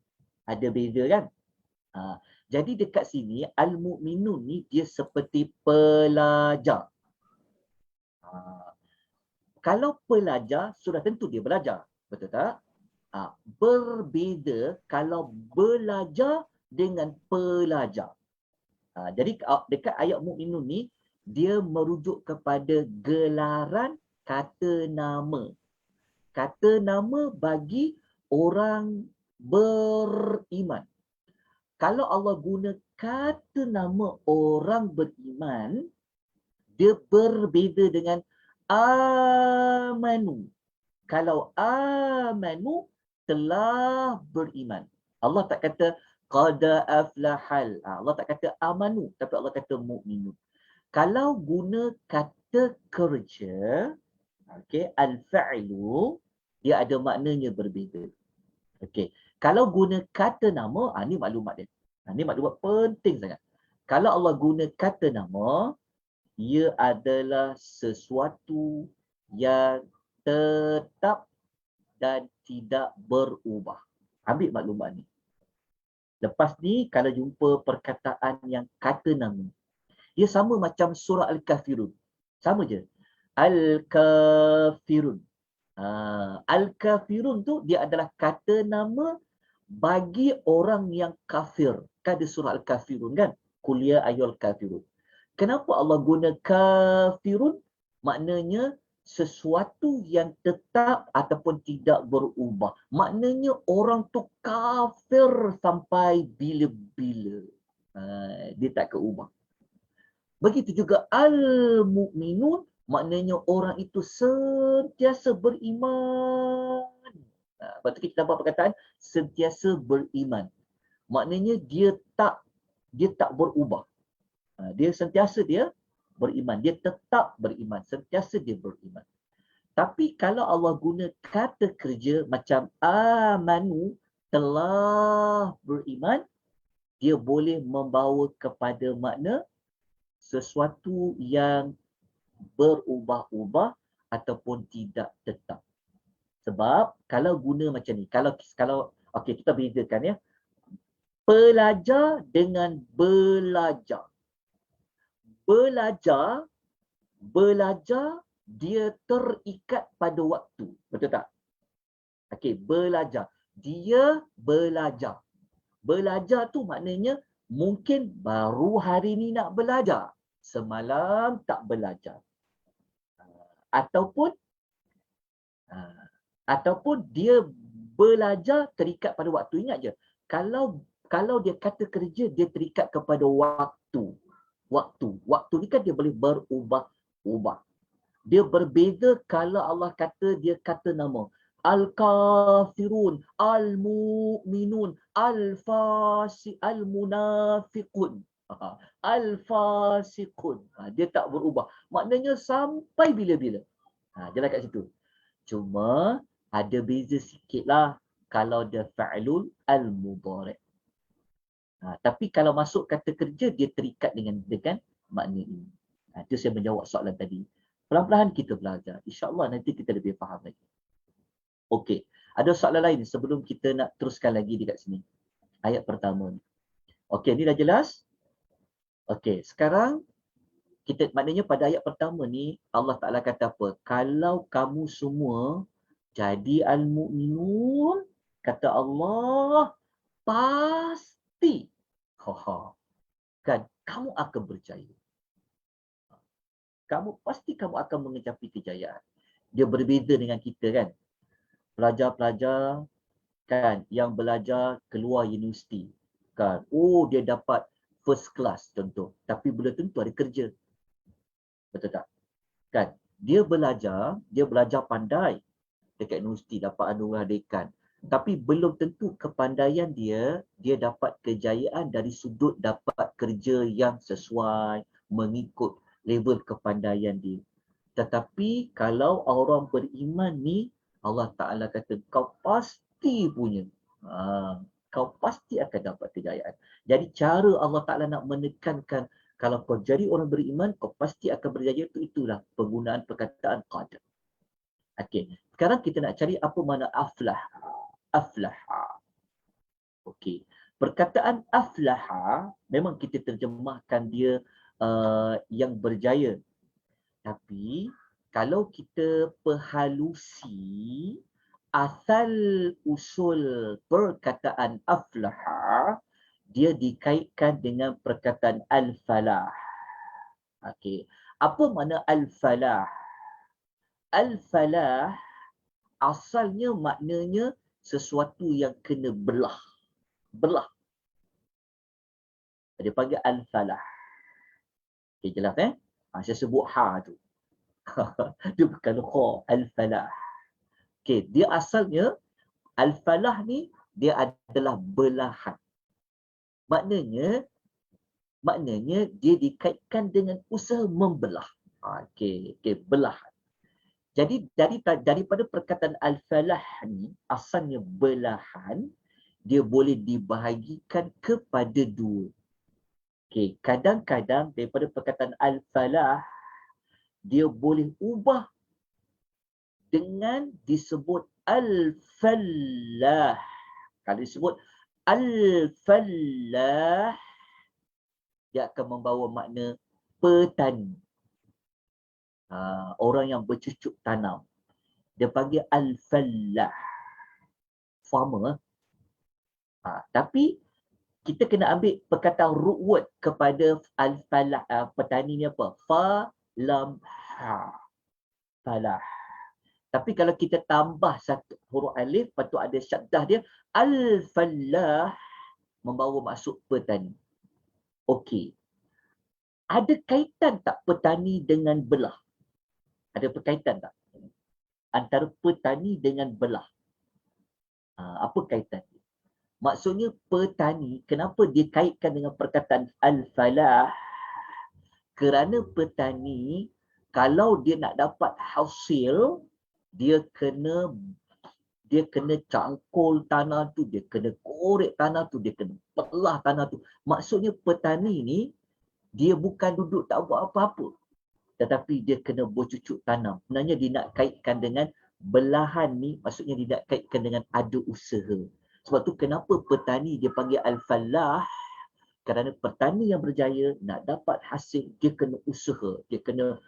Ada beza kan? Jadi dekat sini, al-mu'minun ni dia seperti pelajar. Kalau pelajar, sudah tentu dia belajar. Betul tak? Berbeza kalau belajar dengan pelajar. Jadi dekat ayat mu'minun ni, dia merujuk kepada gelaran kata nama. Kata nama bagi orang beriman. Kalau Allah guna kata nama orang beriman, dia berbeza dengan amanu. Kalau amanu, telah beriman. Allah tak kata qad aflahal. Allah tak kata amanu, tapi Allah kata mu'minun. Kalau guna kata kerja, okey, al-fa'ilu, dia ada maknanya berbeza. Okey. Kalau guna kata nama, ni maklumat dia. Ni maklumat penting sangat. Kalau Allah guna kata nama, ia adalah sesuatu yang tetap dan tidak berubah. Ambil maklumat ni. Lepas ni, kalau jumpa perkataan yang kata nama, dia sama macam surah Al-Kafirun. Sama je. Al-Kafirun. Al-Kafirun tu dia adalah kata nama bagi orang yang kafir. Kan ada surah Al-Kafirun kan? Qul ya ayyuhal kafirun. Kenapa Allah guna kafirun? Maknanya sesuatu yang tetap ataupun tidak berubah. Maknanya orang tu kafir sampai bila-bila. Dia tak keubah. Begitu juga al-mu'minun, maknanya orang itu sentiasa beriman. Lepas tu kita dapat perkataan sentiasa beriman. Maknanya dia tak berubah. Dia sentiasa dia beriman. Dia tetap beriman. Sentiasa dia beriman. Tapi kalau Allah guna kata kerja macam amanu, telah beriman, dia boleh membawa kepada makna sesuatu yang berubah-ubah ataupun tidak tetap. Sebab kalau guna macam ni, kalau okey, kita bezakan ya. Pelajar dengan belajar. Belajar dia terikat pada waktu. Betul tak? Okey, belajar. Dia belajar. Belajar tu maknanya mungkin baru hari ni nak belajar. Semalam tak belajar. Ataupun dia belajar terikat pada waktu. Ingat je, kalau dia kata kerja, dia terikat kepada waktu. Waktu ni kan dia boleh berubah-ubah. Dia berbeza kalau Allah kata dia kata nama. al-kafirun, al-mu'minun, al-munafiqun. Al-fasiqun. Dia tak berubah. Maknanya sampai bila-bila. Jalan kat situ. Cuma ada beza sikit lah kalau dia fa'lul al-mudhari'. Tapi kalau masuk kata kerja, dia terikat dengan makna ini. Itu saya menjawab soalan tadi. Perlahan-lahan kita belajar. InsyaAllah nanti kita lebih faham lagi. Okey. Ada soalan lain sebelum kita nak teruskan lagi dekat sini. Ayat pertama ni. Okey, ni dah jelas? Okey, sekarang kita maknanya pada ayat pertama ni Allah Taala kata apa? Kalau kamu semua jadi al-mu'minun, kata Allah, pasti kan kamu akan berjaya. Kamu akan mencapai kejayaan. Dia berbeza dengan kita kan. Pelajar-pelajar kan yang belajar keluar universiti kan. Dia dapat first class contoh, tapi belum tentu ada kerja. Betul tak? Kan? Dia belajar pandai dekat universiti, dapat anugerah dekan. Tapi belum tentu kepandaian dia dapat kejayaan dari sudut dapat kerja yang sesuai mengikut level kepandaian dia. Tetapi kalau orang beriman ni, Allah Ta'ala kata kau pasti punya. Kau pasti akan dapat kejayaan. Jadi cara Allah Ta'ala nak menekankan kalau kau jadi orang beriman, kau pasti akan berjaya, itulah penggunaan perkataan qad. Okey, sekarang kita nak cari apa makna aflah. Aflaha. Okey, perkataan aflaha memang kita terjemahkan dia yang berjaya. Tapi kalau kita perhalusi asal usul perkataan aflaha, dia dikaitkan dengan perkataan al-falah. Okey, apa makna al-falah? Al-falah asalnya maknanya sesuatu yang kena belah. Belah. Dia panggil al-falah. Okey, jelas saya sebut ha tu. Dia bukan kha, al-falah. Okey, dia asalnya al-falah ni dia adalah belahan. Maknanya dia dikaitkan dengan usaha membelah. Okey, belahan. Jadi daripada perkataan al-falah ni asalnya belahan, dia boleh dibahagikan kepada dua. Okey, kadang-kadang daripada perkataan al-falah dia boleh ubah dengan disebut al-fallah. Kalau disebut al-fallah, dia akan membawa makna petani. Orang yang bercucuk tanam. Dia panggil al-fallah. Farmer. Tapi kita kena ambil perkataan root word kepada al-falah. Petani ni apa? Fa-lam-ha. Falah. Tapi kalau kita tambah satu huruf alif, lepas tu ada syaddah dia, al-fallah membawa maksud petani. Okey. Ada kaitan tak petani dengan belah? Ada berkaitan tak? Antara petani dengan belah. Apa kaitan dia? Maksudnya petani, kenapa dia kaitkan dengan perkataan al-falah? Kerana petani, kalau dia nak dapat hasil, dia kena cangkul tanah tu, dia kena korek tanah tu, dia kena belah tanah tu. Maksudnya petani ni, dia bukan duduk tak buat apa-apa. Tetapi dia kena bercucuk tanam. Sebenarnya dia nak kaitkan dengan belahan ni, maksudnya dia nak kaitkan dengan ada usaha. Sebab tu kenapa petani dia panggil al-falah? Kerana petani yang berjaya nak dapat hasil, dia kena usaha, dia kena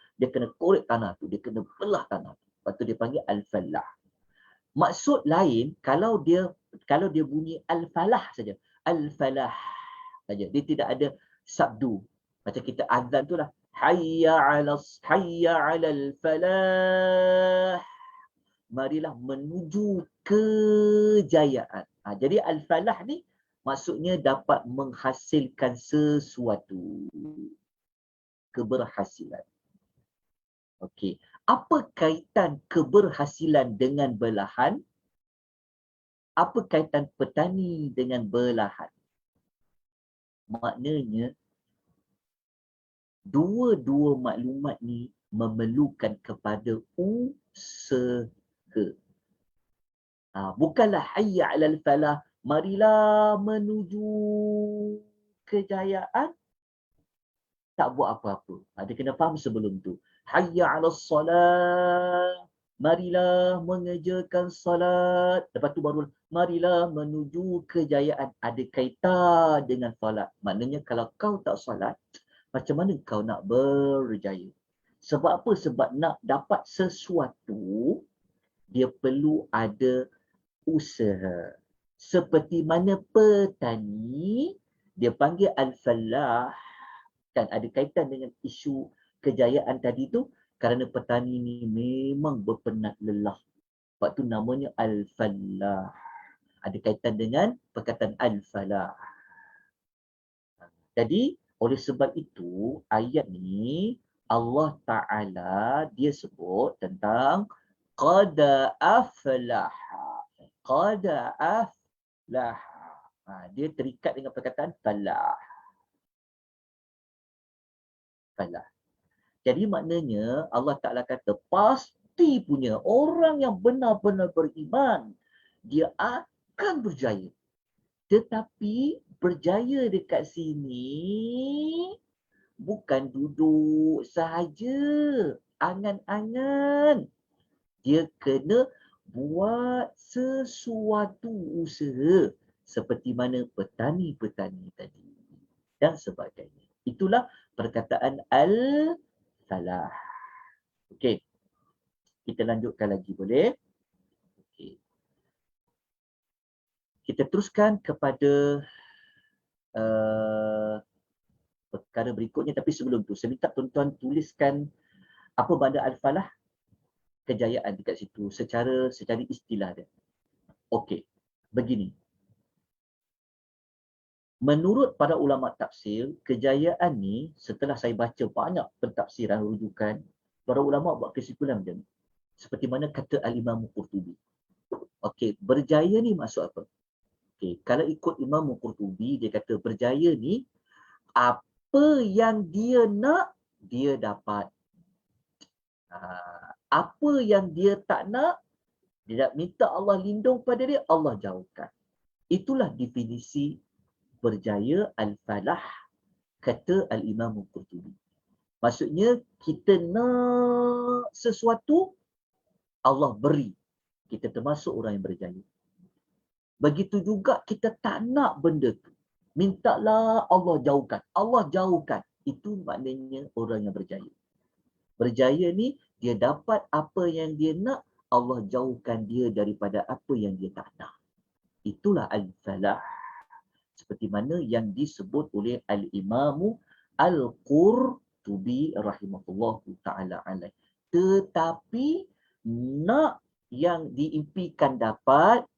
korek tanah tu, dia kena belah tanah tu. Lepas tu dia panggil al-falah. Maksud lain, kalau dia bunyi al-falah saja, al-falah saja, dia tidak ada sabdu. Macam kita azan tu lah, hayya 'alal falah. Marilah menuju kejayaan. Jadi al-falah ni maksudnya dapat menghasilkan sesuatu. Keberhasilan. Okey. Apa kaitan keberhasilan dengan belahan? Apa kaitan petani dengan belahan? Maknanya, dua-dua maklumat ni memerlukan kepada usaha. Bukanlah hayya 'alal falah, marilah menuju kejayaan, tak buat apa-apa. Dia kena faham sebelum tu. Hayya 'alas salat, marilah mengerjakan salat. Lepas tu baru marilah menuju kejayaan. Ada kaitan dengan salat. Maknanya kalau kau tak salat, macam mana kau nak berjaya? Sebab apa? Sebab nak dapat sesuatu, dia perlu ada usaha. Seperti mana petani, dia panggil al-falah, kan ada kaitan dengan isu kejayaan tadi tu, kerana petani ni memang berpenat lelah. Sebab tu namanya al-falah. Ada kaitan dengan perkataan al-falah. Jadi, oleh sebab itu, ayat ni Allah Ta'ala dia sebut tentang qad aflaha. Qad aflaha. Dia terikat dengan perkataan falah. Falah. Jadi maknanya Allah Ta'ala kata pasti punya orang yang benar-benar beriman, dia akan berjaya. Tetapi berjaya dekat sini bukan duduk sahaja, angan-angan. Dia kena buat sesuatu usaha seperti mana petani-petani tadi dan sebagainya. Itulah perkataan al-falah. Okey. Kita lanjutkan lagi boleh? Okey. Kita teruskan kepada perkara berikutnya, tapi sebelum tu saya minta tuan-tuan tuliskan apa makna al-falah, kejayaan dekat situ secara istilah dia. Okey. Begini. Menurut para ulama tafsir, kejayaan ni setelah saya baca banyak pentafsiran rujukan, para ulama buat kesimpulan macam ni. Seperti mana kata Al-Imam Qurtubi. Okey, berjaya ni maksud apa? Okey, kalau ikut Imam Qurtubi, dia kata berjaya ni apa yang dia nak, dia dapat. Apa yang dia tak nak, dia nak minta Allah lindung pada dia, Allah jauhkan. Itulah definisi berjaya al-falah, kata Al-Imam Qurtubi. Maksudnya, kita nak sesuatu, Allah beri. Kita termasuk orang yang berjaya. Begitu juga kita tak nak benda tu, mintalah Allah jauhkan. Allah jauhkan. Itu maknanya orang yang berjaya. Berjaya ni, dia dapat apa yang dia nak, Allah jauhkan dia daripada apa yang dia tak nak. Itulah al-falah. Seperti mana yang disebut oleh Al-Imamu Al-Qurtubi rahimahullahu ta'ala alaih. Tetapi nak yang diimpikan dapat,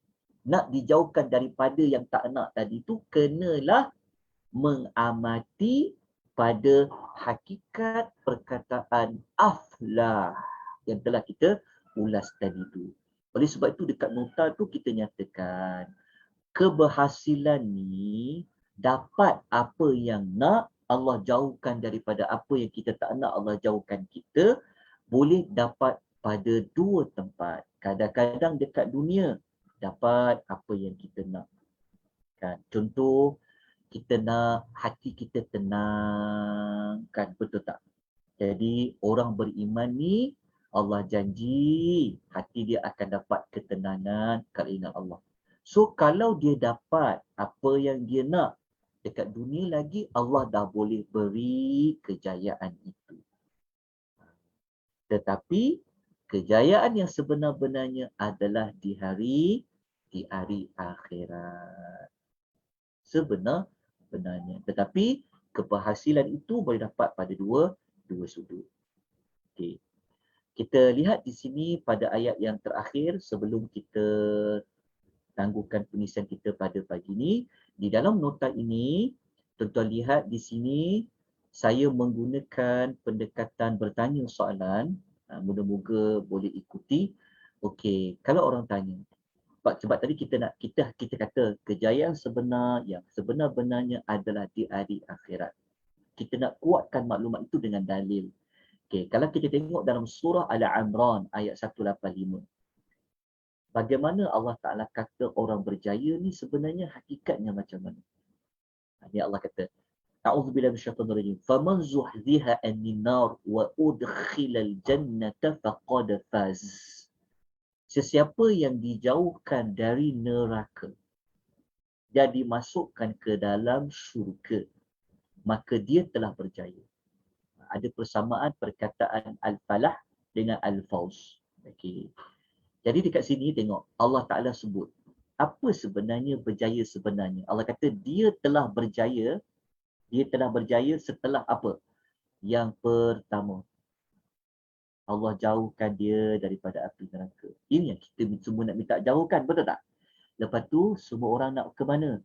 nak dijauhkan daripada yang tak nak tadi tu, kenalah mengamati pada hakikat perkataan aflah yang telah kita ulas tadi tu. Oleh sebab itu dekat nota tu kita nyatakan keberhasilan ni dapat apa yang nak, Allah jauhkan daripada apa yang kita tak nak, Allah jauhkan kita, boleh dapat pada dua tempat. Kadang-kadang dekat dunia dapat apa yang kita nak. Kan? Contoh, kita nak hati kita tenang, kan? Betul tak? Jadi orang beriman ni, Allah janji hati dia akan dapat ketenangan kalau ingat Allah. So kalau dia dapat apa yang dia nak dekat dunia lagi, Allah dah boleh beri kejayaan itu. Tetapi kejayaan yang sebenar-benarnya adalah di hari akhirat. Sebenar-benarnya. Tetapi keberhasilan itu boleh dapat pada dua sudut. Okey. Kita lihat di sini pada ayat yang terakhir sebelum kita tangguhkan penulisan kita pada pagi ini. Di dalam nota ini, tuan-tuan lihat di sini, saya menggunakan pendekatan bertanya soalan. Moga-moga boleh ikuti. Okey, kalau orang tanya, Sebab tadi kita kata kejayaan sebenar yang sebenar-benarnya adalah di hari akhirat. Kita nak kuatkan maklumat itu dengan dalil. Okey, kalau kita tengok dalam surah Al-Imran ayat 185. Bagaimana Allah Ta'ala kata orang berjaya ni sebenarnya hakikatnya macam mana? Ini Allah kata, A'udzubillahi minasyaitonir rajim. Faman zuhziha 'anil nar wa udkhilal jannata faqad faz. Sesiapa yang dijauhkan dari neraka dan dimasukkan ke dalam syurga, maka dia telah berjaya. Ada persamaan perkataan al-falah dengan al-fauz. Okey. Jadi dekat sini tengok Allah Ta'ala sebut apa sebenarnya berjaya sebenarnya. Allah kata dia telah berjaya setelah apa? Yang pertama, Allah jauhkan dia daripada api neraka. Ini yang kita semua nak minta jauhkan, betul tak? Lepas tu semua orang nak ke mana?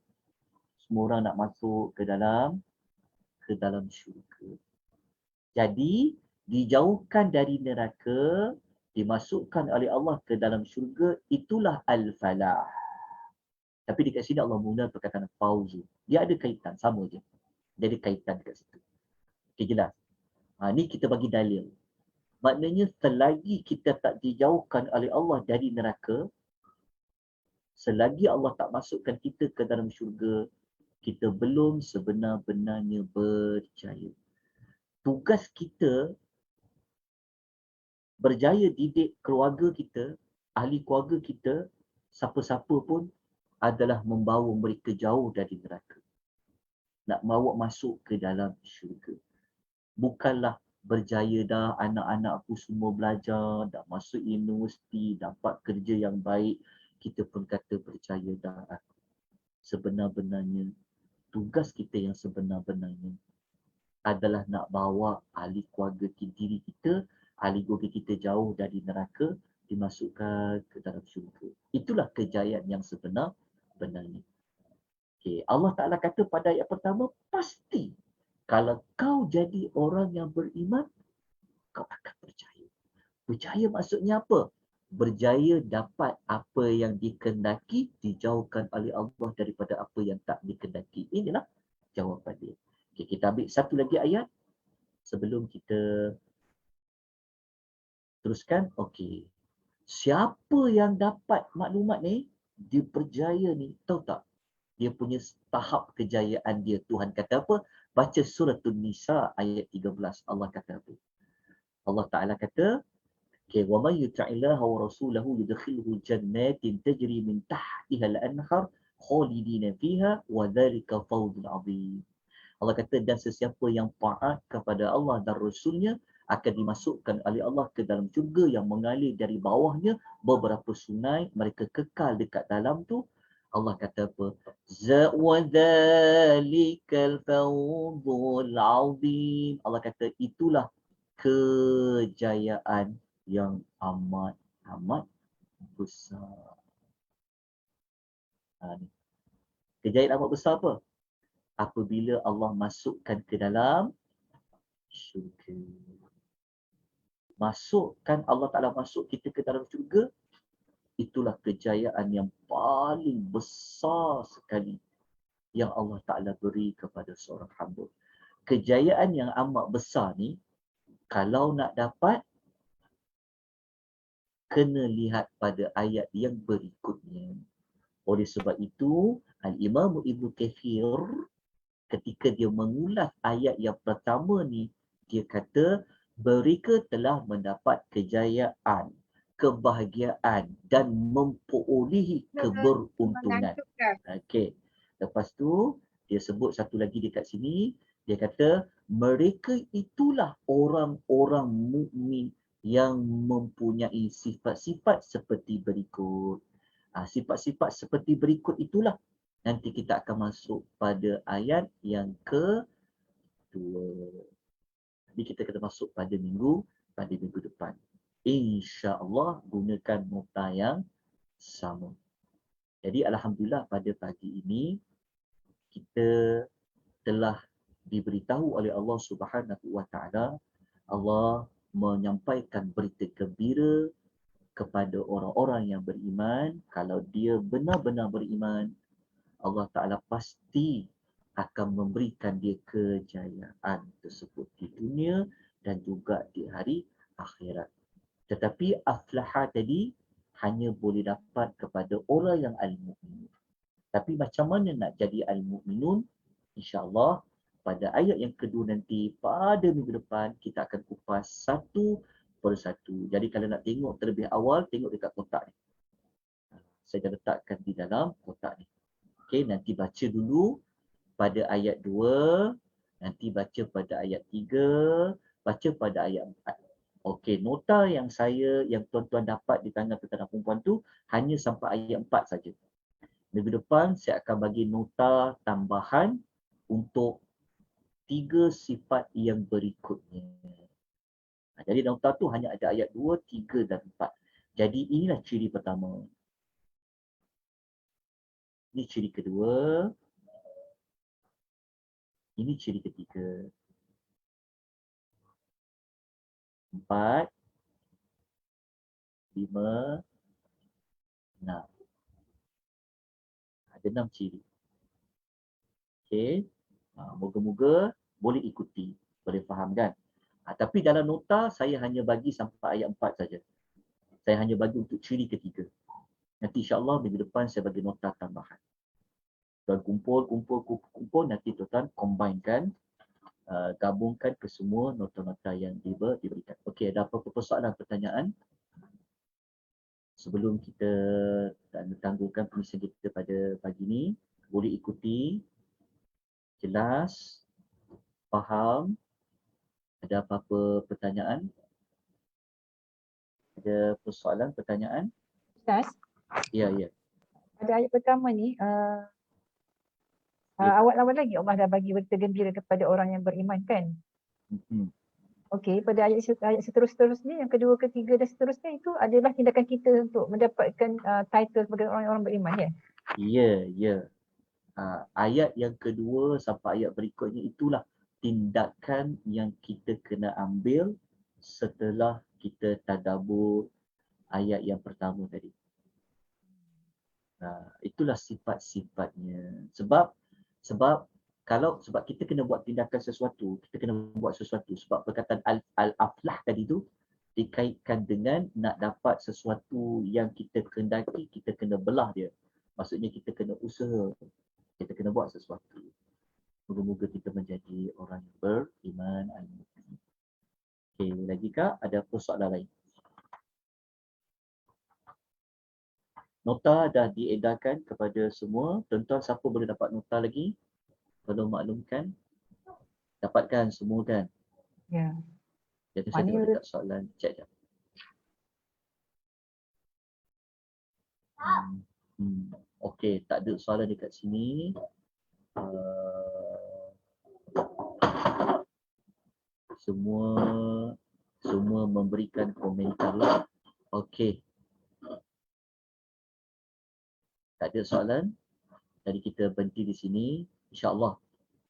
Semua orang nak masuk ke dalam syurga. Jadi dijauhkan dari neraka, dimasukkan oleh Allah ke dalam syurga, itulah al-falah. Tapi dekat sini Allah guna perkataan fauzu. Dia ada kaitan, sama je. Dia ada kaitan dekat situ. Okey, jelas. Ni kita bagi dalil. Maknanya selagi kita tak dijauhkan oleh Allah dari neraka, selagi Allah tak masukkan kita ke dalam syurga, kita belum sebenar-benarnya berjaya. Tugas kita berjaya didik keluarga kita, ahli keluarga kita, siapa-siapa pun adalah membawa mereka jauh dari neraka. Nak bawa masuk ke dalam syurga. Bukanlah berjaya dah, anak-anak aku semua belajar, dah masuk universiti, dapat kerja yang baik, kita pun kata berjaya dah aku. Sebenar-benarnya, tugas kita yang sebenar-benarnya adalah nak bawa ahli keluarga diri kita, ahli keluarga kita jauh dari neraka, dimasukkan ke dalam syurga. Itulah kejayaan yang sebenar-benarnya. Okay. Allah Ta'ala kata pada ayat pertama, pasti kalau kau jadi orang yang beriman, kau akan berjaya. Berjaya maksudnya apa? Berjaya dapat apa yang dikehendaki, dijauhkan oleh Allah daripada apa yang tak dikehendaki. Inilah jawapan dia. Okay, kita ambil satu lagi ayat sebelum kita teruskan. Okey. Siapa yang dapat maklumat ni, dia berjaya ni, tahu tak? Dia punya tahap kejayaan dia. Tuhan kata apa? Baca surah An-Nisa ayat 13. Allah kata apa? Allah Ta'ala kata, okay, وَمَنْ يُطِعِ اللَّهَ وَرَسُولَهُ يُدْخِلْهُ جَنَّاتٍ تَجْرِي مِنْ تَحْتِهَا الْأَنْهَارُ خَالِدِينَ فِيهَا وَذَلِكَ فَوْزٌ عَظِيمٌ. Allah kata, dan sesiapa yang taat kepada Allah dan Rasulnya akan dimasukkan oleh Allah ke dalam syurga yang mengalir dari bawahnya beberapa sungai, mereka kekal dekat dalam tu. Allah kata apa? Zawazalikal fawzul azim. Allah kata itulah kejayaan yang amat besar. Kejayaan amat besar apa? Apabila Allah masukkan ke dalam syurga. Masukkan Allah Ta'ala masuk kita ke dalam syurga, itulah kejayaan yang paling besar sekali yang Allah Ta'ala beri kepada seorang hamba. Kejayaan yang amat besar ni, kalau nak dapat, kena lihat pada ayat yang berikutnya. Oleh sebab itu, Al-Imam Ibnu Katsir ketika dia mengulas ayat yang pertama ni, dia kata mereka telah mendapat kejayaan, kebahagiaan dan memperolehi keberuntungan. Okey. Lepas tu dia sebut satu lagi dekat sini, dia kata mereka itulah orang-orang mukmin yang mempunyai sifat-sifat seperti berikut. Sifat-sifat seperti berikut itulah nanti kita akan masuk pada ayat yang kedua. Jadi kita kena masuk pada minggu depan. InsyaAllah gunakan nota yang sama. Jadi Alhamdulillah pada pagi ini kita telah diberitahu oleh Allah Subhanahu Wa Taala, Allah menyampaikan berita gembira kepada orang-orang yang beriman, kalau dia benar-benar beriman, Allah Ta'ala pasti akan memberikan dia kejayaan tersebut di dunia dan juga di hari akhirat. Tetapi aflaha tadi hanya boleh dapat kepada orang yang al-mu'minun. Tapi macam mana nak jadi al-mu'minun? InsyaAllah pada ayat yang kedua nanti pada minggu depan kita akan kupas satu persatu. Jadi kalau nak tengok terlebih awal, tengok dekat kotak ni. Saya dah letakkan di dalam kotak ni. Okey, nanti baca dulu pada ayat 2, nanti baca pada ayat 3, baca pada ayat 4. Okey, nota yang tuan-tuan dapat di tangan tentara perempuan tu hanya sampai ayat 4 saja. Minggu depan saya akan bagi nota tambahan untuk 3 sifat yang berikutnya. Jadi nota tu hanya ada ayat 2, 3 dan 4. Jadi inilah ciri pertama. Ini ciri kedua. Ini ciri ketiga. 4, 5, 6. Ada 6 ciri. Okey. Moga-moga boleh ikuti, boleh faham kan? Tapi dalam nota saya hanya bagi sampai ayat 4 saja. Saya hanya bagi untuk ciri ketiga. Nanti insya-Allah minggu depan saya bagi nota tambahan. Tuan kumpul, nanti tuan combinekan, gabungkan ke semua nota-nota yang diberikan. Okey, ada apa-apa persoalan, pertanyaan? Sebelum kita tangguhkan pengisian kita pada pagi ini, boleh ikuti, jelas, faham? Ada apa-apa pertanyaan? Ada persoalan, pertanyaan? Ustaz, Ya. pada ayat pertama ni, awal-awal lagi Allah dah bagi berita gembira kepada orang yang beriman kan? Okey, pada ayat seterusnya, yang kedua, ketiga dan seterusnya itu adalah tindakan kita untuk mendapatkan title sebagai orang beriman, ya? Ya. Ayat yang kedua sampai ayat berikutnya itulah tindakan yang kita kena ambil setelah kita tadabbur ayat yang pertama tadi. Itulah sifat-sifatnya. Sebab kita kena buat tindakan sesuatu, kita kena buat sesuatu. Sebab perkataan al-aflah tadi tu dikaitkan dengan nak dapat sesuatu yang kita kendaki, kita kena belah dia. Maksudnya kita kena usaha, kita kena buat sesuatu. Moga-moga kita menjadi orang yang beriman. Okey, lagi kah? Ada persoalan lain? Nota dah diedarkan kepada semua. Tuan-tuan, siapa boleh dapat nota lagi? Tolong maklumkan. Dapatkan semua kan? Ya. Jadi saya tengok dekat soalan. Cek jap. Okey, tak ada soalan dekat sini. Semua memberikan komentar lah. Okey. Tak ada soalan. Jadi kita berhenti di sini. InsyaAllah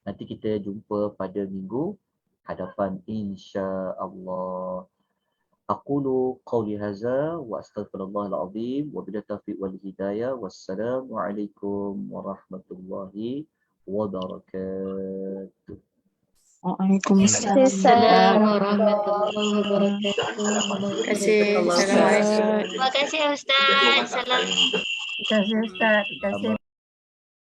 nanti kita jumpa pada minggu hadapan, insya-Allah. Aqulu qawli hadza wa astaghfirullahal azim wa billahi taufiq wal hidayah. Wassalamualaikum warahmatullahi wabarakatuh. Waalaikumsalam warahmatullahi wabarakatuh. Terima kasih. Terima kasih Ustaz. Salam. Terima kasih Ustaz. Terima kasih.